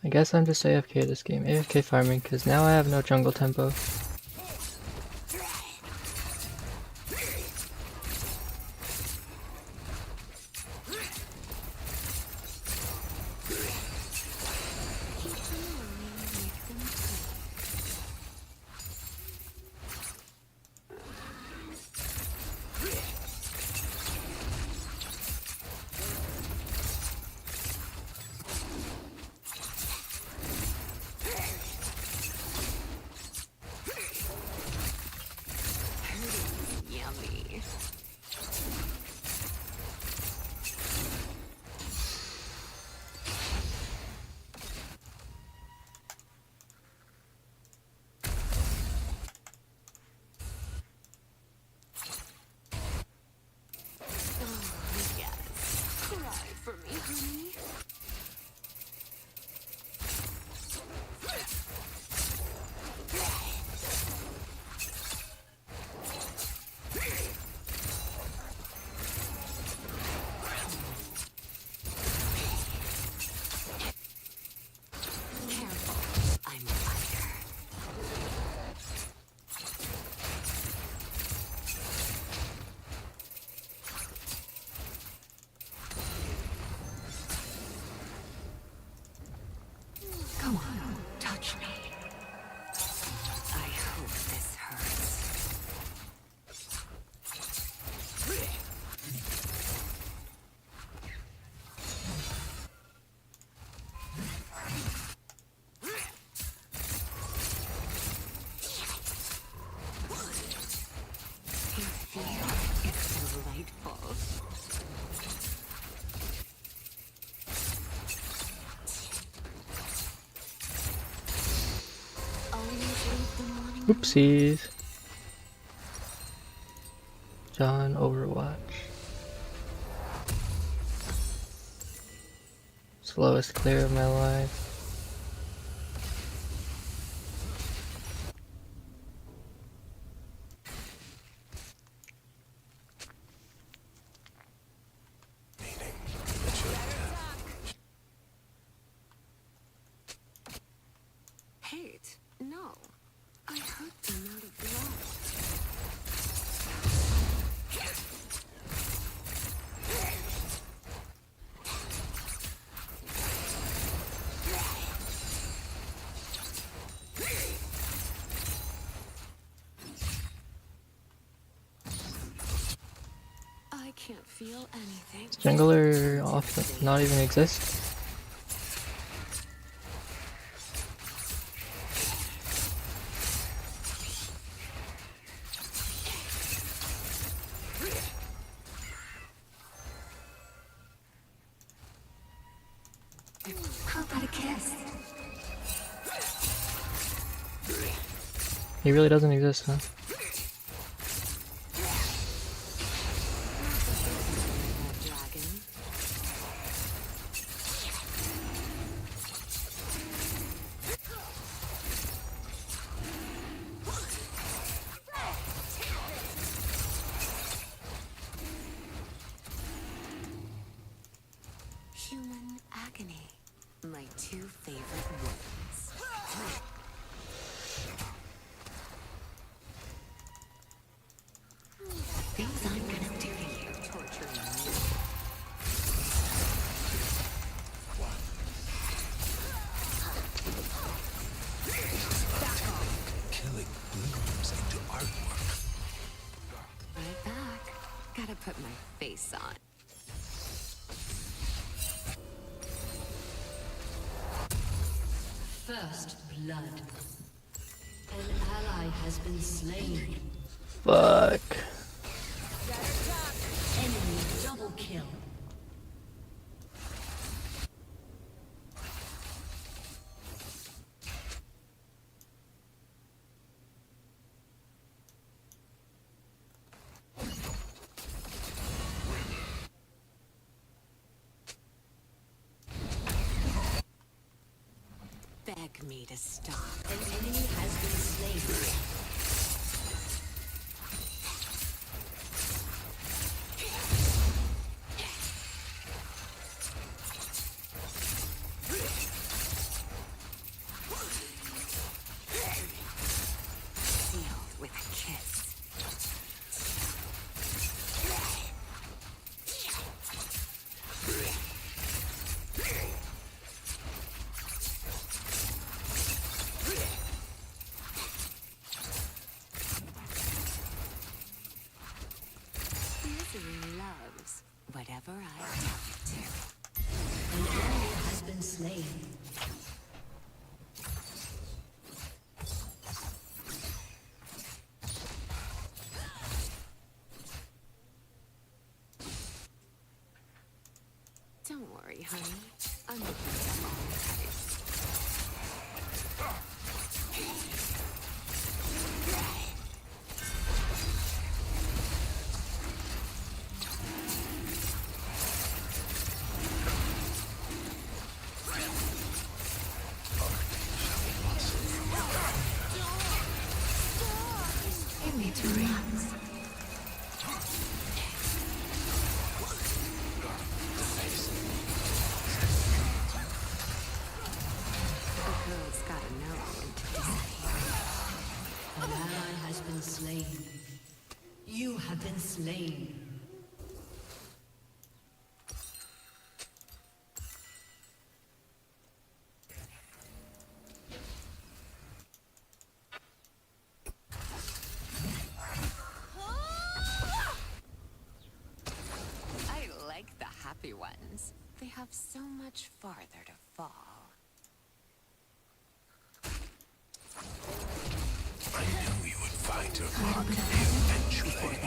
I guess I'm just AFK this game. AFK farming, because now I have no jungle tempo. Keep them running, make them play. Oopsies. John Overwatch. Slowest clear of my life. Hate? No. I hurt them out of love. I can't feel anything. Does jungler often not even exist? How about a kiss? He really doesn't exist, huh? Dragon. Human agony. My two favorite words. Things I'm gonna do to you, torturing you. Killing blooms into artwork. Right back. Gotta put my face on. First blood. An ally has been slain. Fuck. Enemy double kill. Beg me to stop. An enemy has been slain. Sealed with a kiss. Misery loves whatever I tell it to. An enemy has been slain. Don't worry, honey. I'm looking at all types. Give me to relax. The girl's gotta know when to disappear. An ally has been slain. You have been slain. I like the happy ones. They have so much farther to fall. I knew you would find your mark eventually.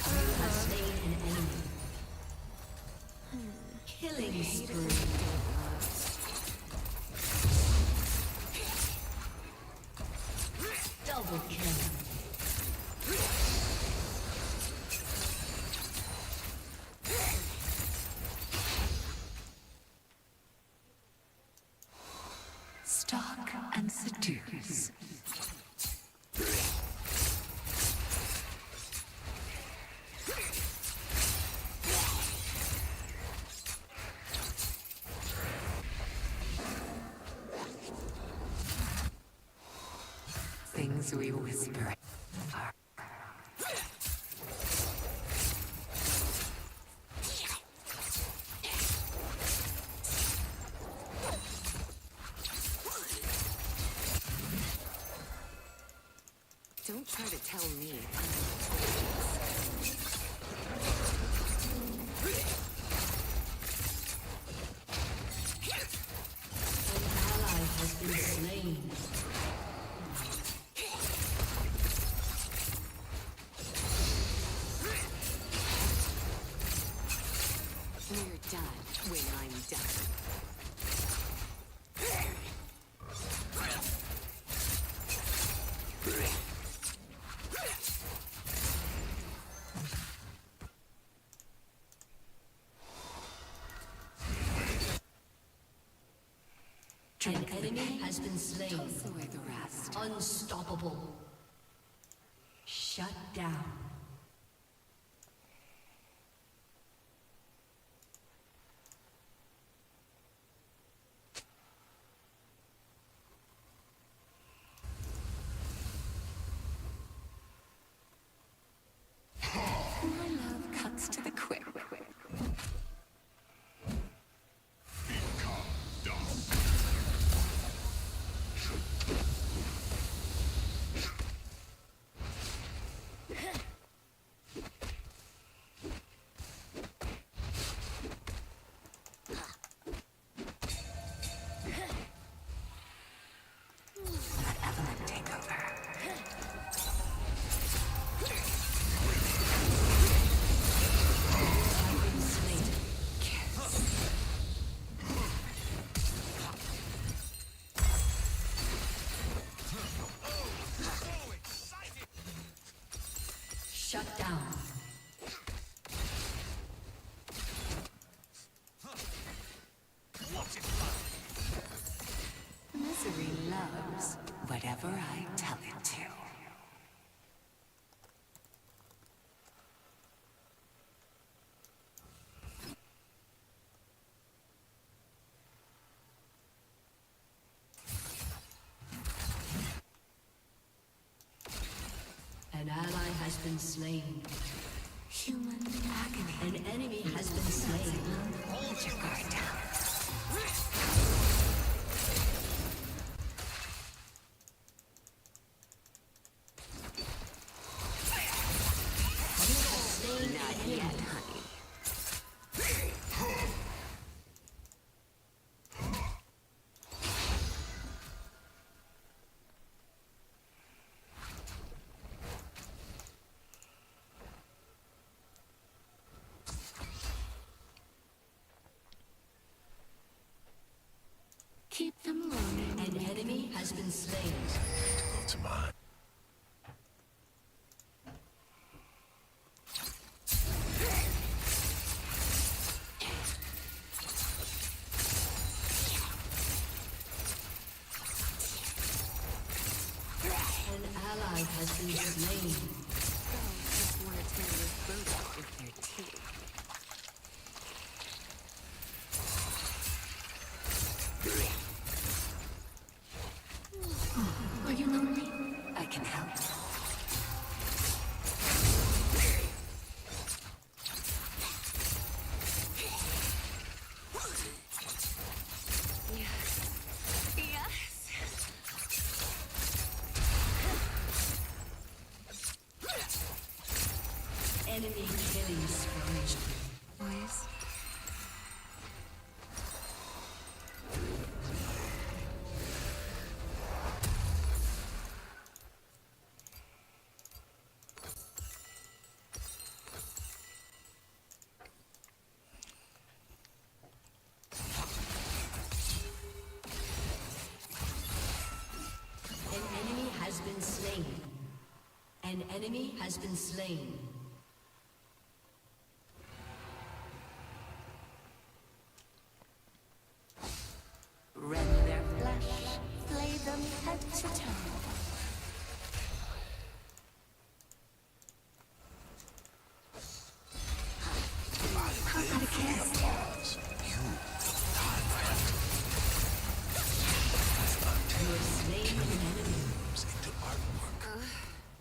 You have slain an enemy. Killing spree. Double kill. Stalk and seduce. Things we whisper. Don't try to tell me. An ally has been slain. We're done when I'm done. An enemy has been slain. Toss away the rest. Unstoppable. Shut down. My love cuts to the quick. Let Evelyn take over. Shut down. Misery loves whatever I tell it to. An ally has been slain. Human agony. An enemy has been slain. Let your guard down. Not yet, honey. Keep them running. An enemy has been slain. Go to mine. An ally has been slain. Just want to tear this boat out with their teeth. Are you lonely? I can help. Yes. Enemy killing spree. Boys. enemy has been slain. Rend their flesh, flay them head to toe.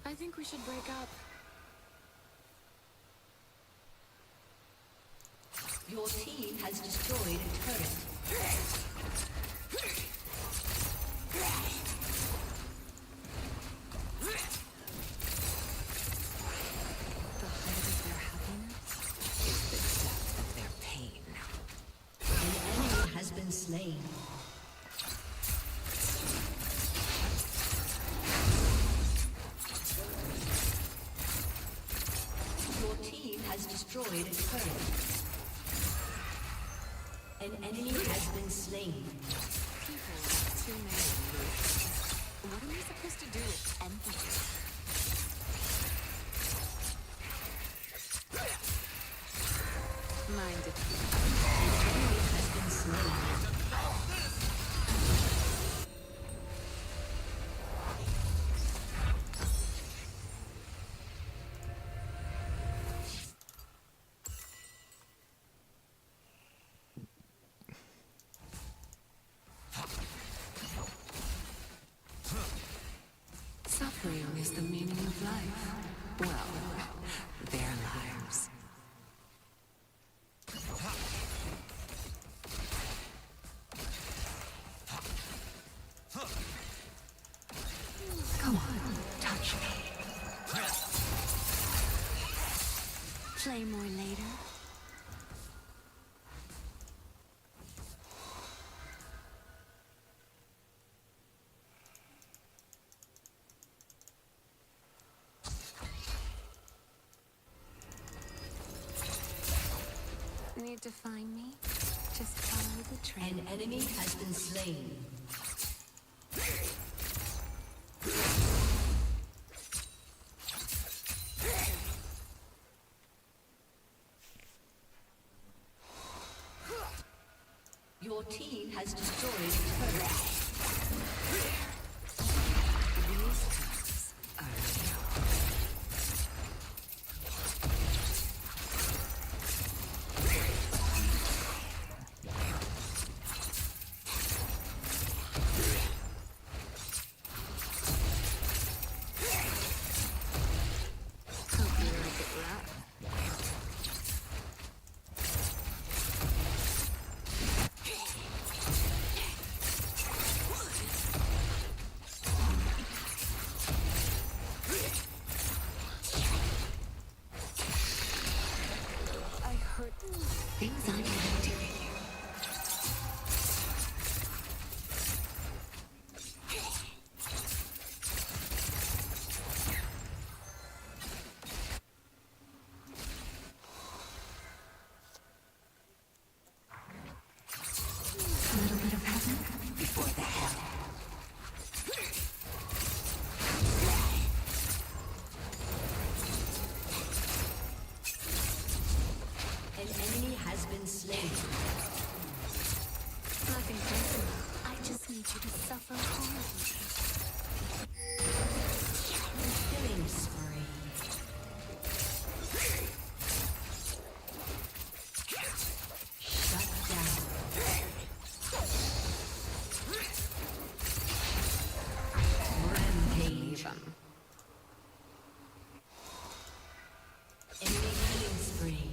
I think we should break up. Your team has destroyed a turret. The height of their happiness is the depth of their pain. An enemy has been slain. Your team has destroyed a turret. An enemy has been slain. People have too many moods. What am I supposed to do with empathy? Mind it. An enemy has been slain. Suffering is the meaning of life. Well, their lives. Come on, touch me. Play more later. Need to find me? Just follow the trail. An enemy has been slain. Your team has destroyed a turret. These times are real. Hope you like it rough. I hurt things I'm not doing. A little bit of heaven before the hell. An enemy has been slain. Nothing personal. I just need you to suffer horribly. Killing spree. Shut down. Rampage. Leave 'em. Enemy killing spree.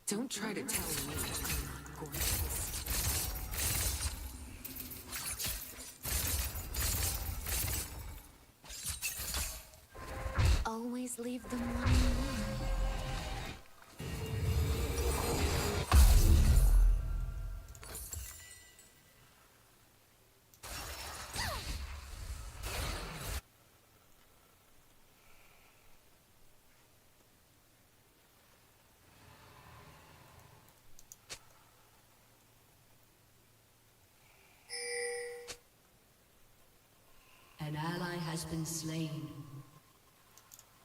Don't try to tell me I'm not gorgeous. Always leave them wanting more. has been slain.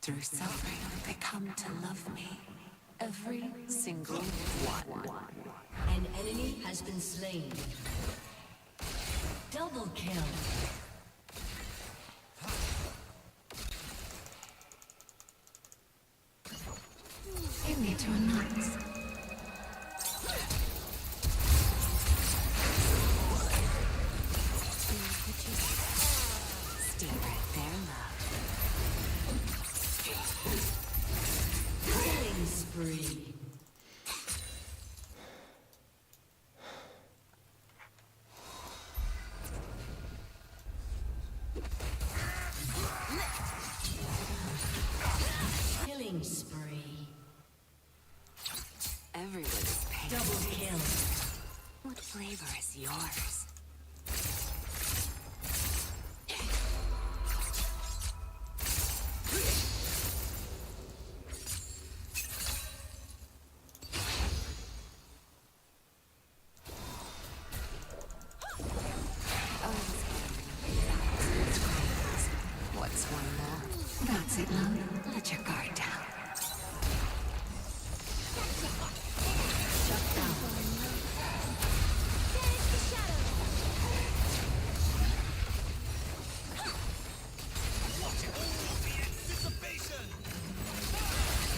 Through suffering, they come to love me. Every single one. An enemy has been slain. Double kill. You need to nuts. Stay right there, love. Killing spree. Killing spree. Everyone is paying. Double kill. What flavor is yours? What's one more? That's it, love. Let your guard down.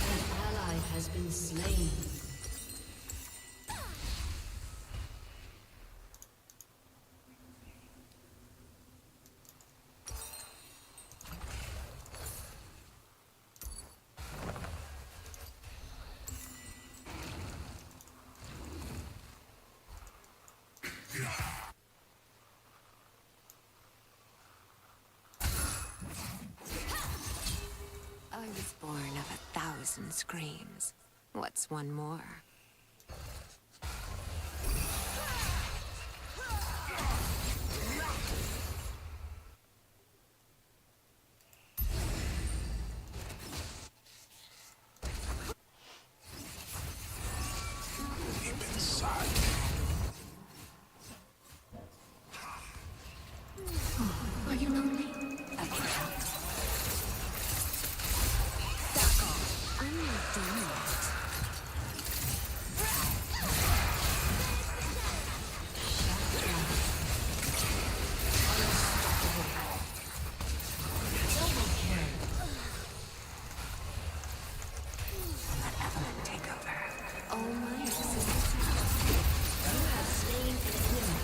An ally has been slain. I was born of 1,000 screams. What's one more? Deep inside. Are you lonely? I can help. I'm not done yet. Let Evelyn take over. All my existence. You have slain an enemy.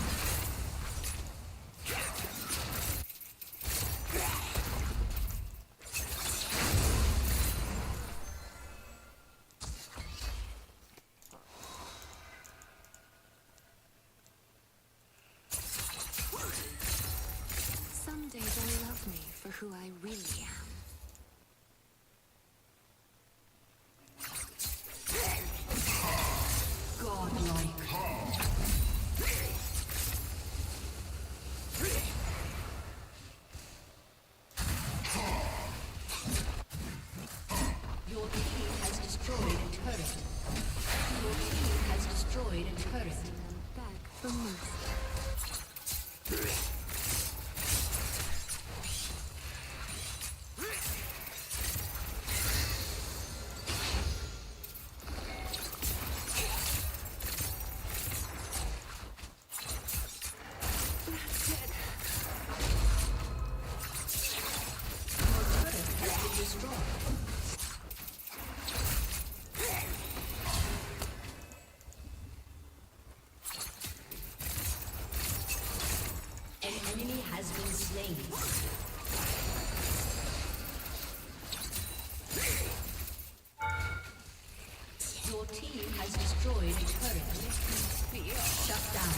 Some days I love me for who I really am. Godlike. Your team has destroyed a turret. Your team has destroyed a turret. Back for mercy. An enemy has been slain. Your team has destroyed a turret. Shut down.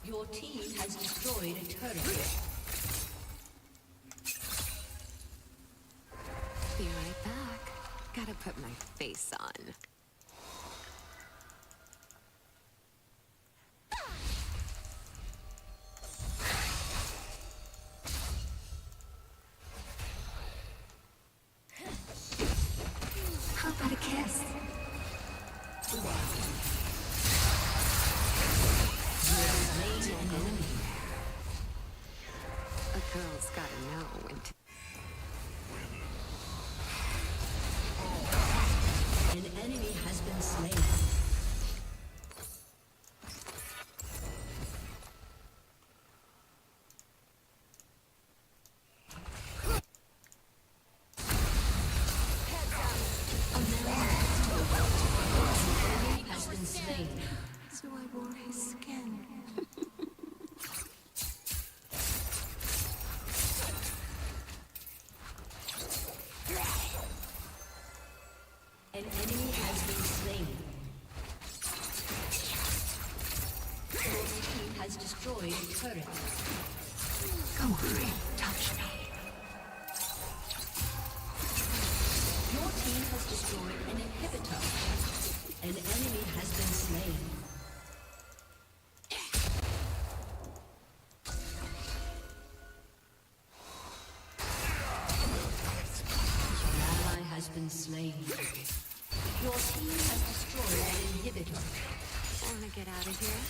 Your team has destroyed a turret. Be right back. Gotta put my face on. How about a kiss? Slain an enemy. girl's gotta know when to. An enemy has been slain. Has been slain. So I wore his skin. An enemy has been slain. Your team has destroyed a turret. Go on, touch me. Your team has destroyed an inhibitor. An enemy has been slain. An ally has been slain. Your team has destroyed an inhibitor. Wanna get out of here?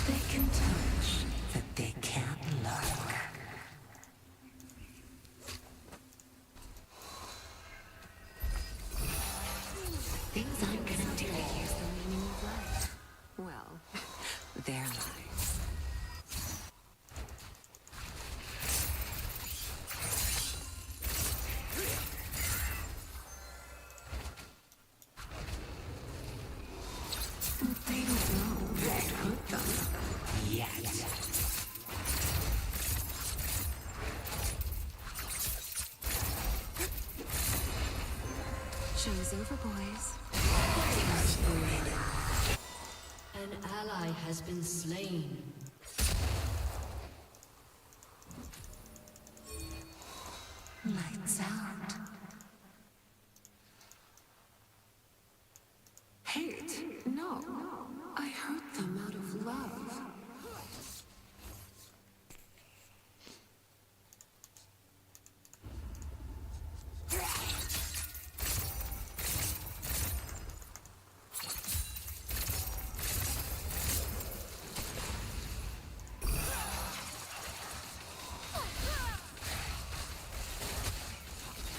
They can touch, but they can't look. Things I'm gonna do here's the meaning of life. Well, their lives. They don't know what hurt them yet. Show's over, boys. An ally has been slain. Lights out. Hate? No. I hurt them out of love.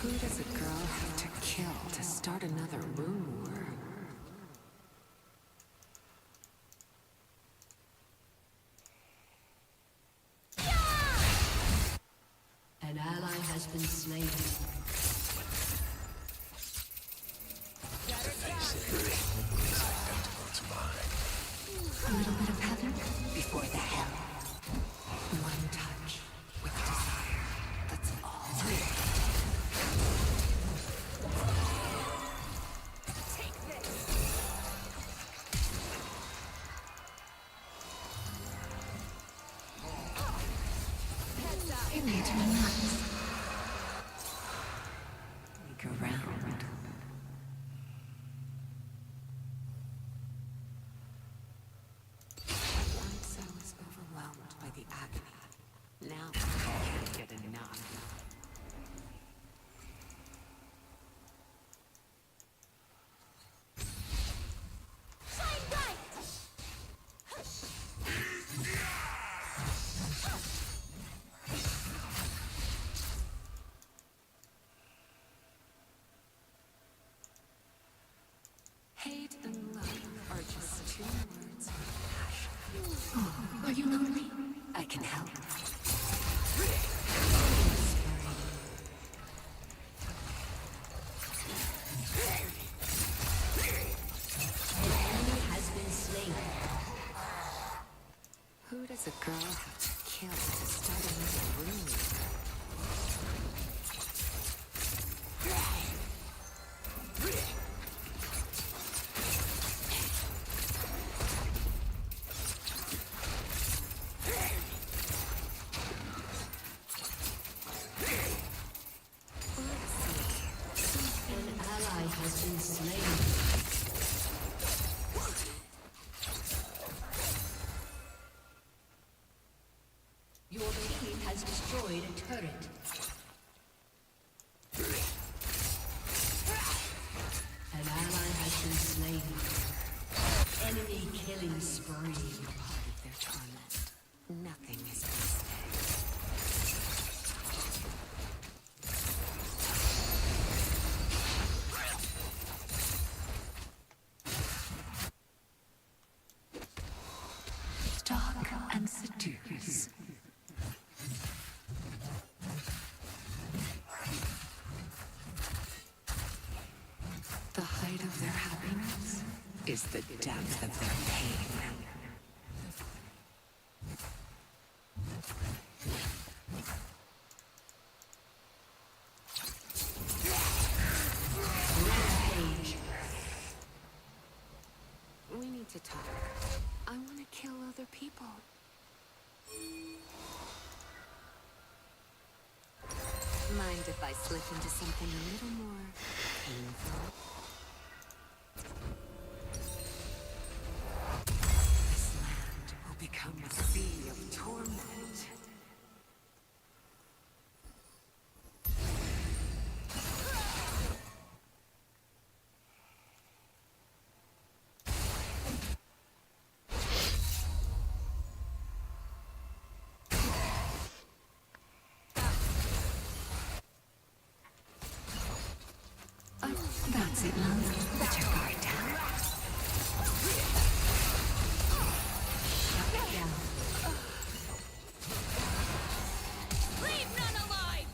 Who does a girl have to kill to start another rune war? An ally has been slain. A little bit of heaven before the hell. One touch with desire. That's all. It made me nuts. Look around. Once I was overwhelmed by the agony. Now I can't get enough. Hate and love are just two words of passion. Oh, are you lonely? I can help. An enemy has been slain. Who does a girl have to kill to start another room? An ally has been slain. Your team has destroyed a turret. An ally has been slain. Enemy killing spree. height of their happiness is the depth of their pain. Rampage. We need to talk. I want to kill other people. Mind if I slip into something a little more painful? This land will become a sea of torment. That's it, love. Let your guard down. Shut down. Leave none alive!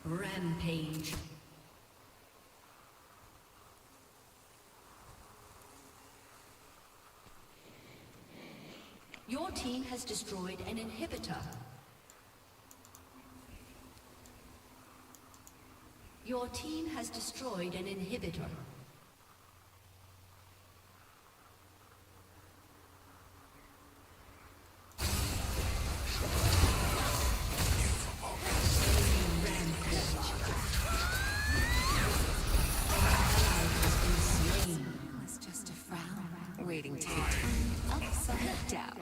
Rampage. Your team has destroyed an inhibitor. Your team has destroyed an inhibitor. It was just a frown, waiting to be turned upside down.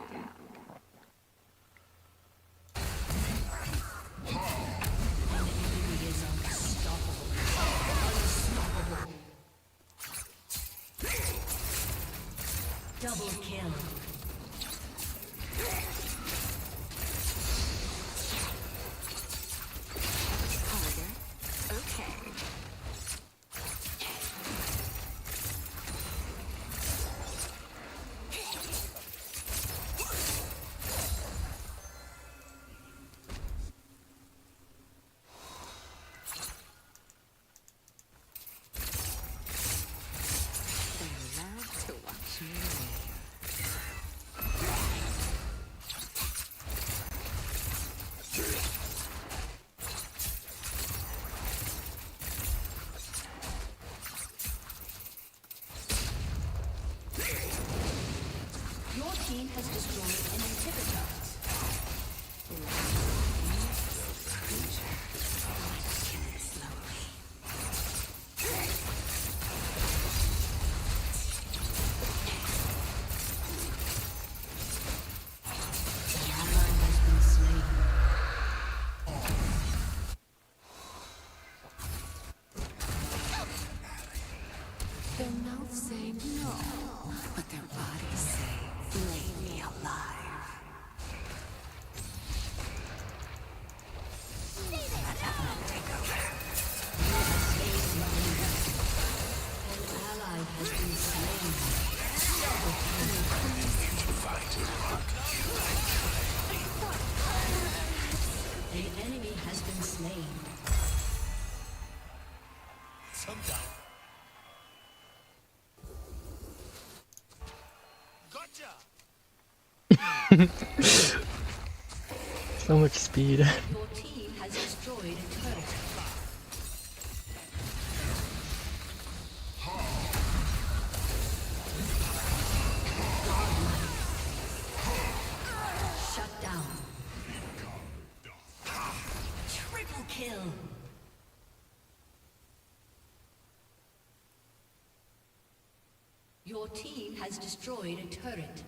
Enemy is unstoppable. Unstoppable. Double kill. Harder? Okay. They love to watch me leave. Your team has destroyed an inhibitor. An ally has been slain. Their mouths say no, but their bodies say, flay me alive. Let Evelyn take over. An ally has been slain. The enemy has been slain. Sometime. Gotcha! So much speed. Your team has destroyed a turret. Shut down. Triple kill. Your team has destroyed a turret.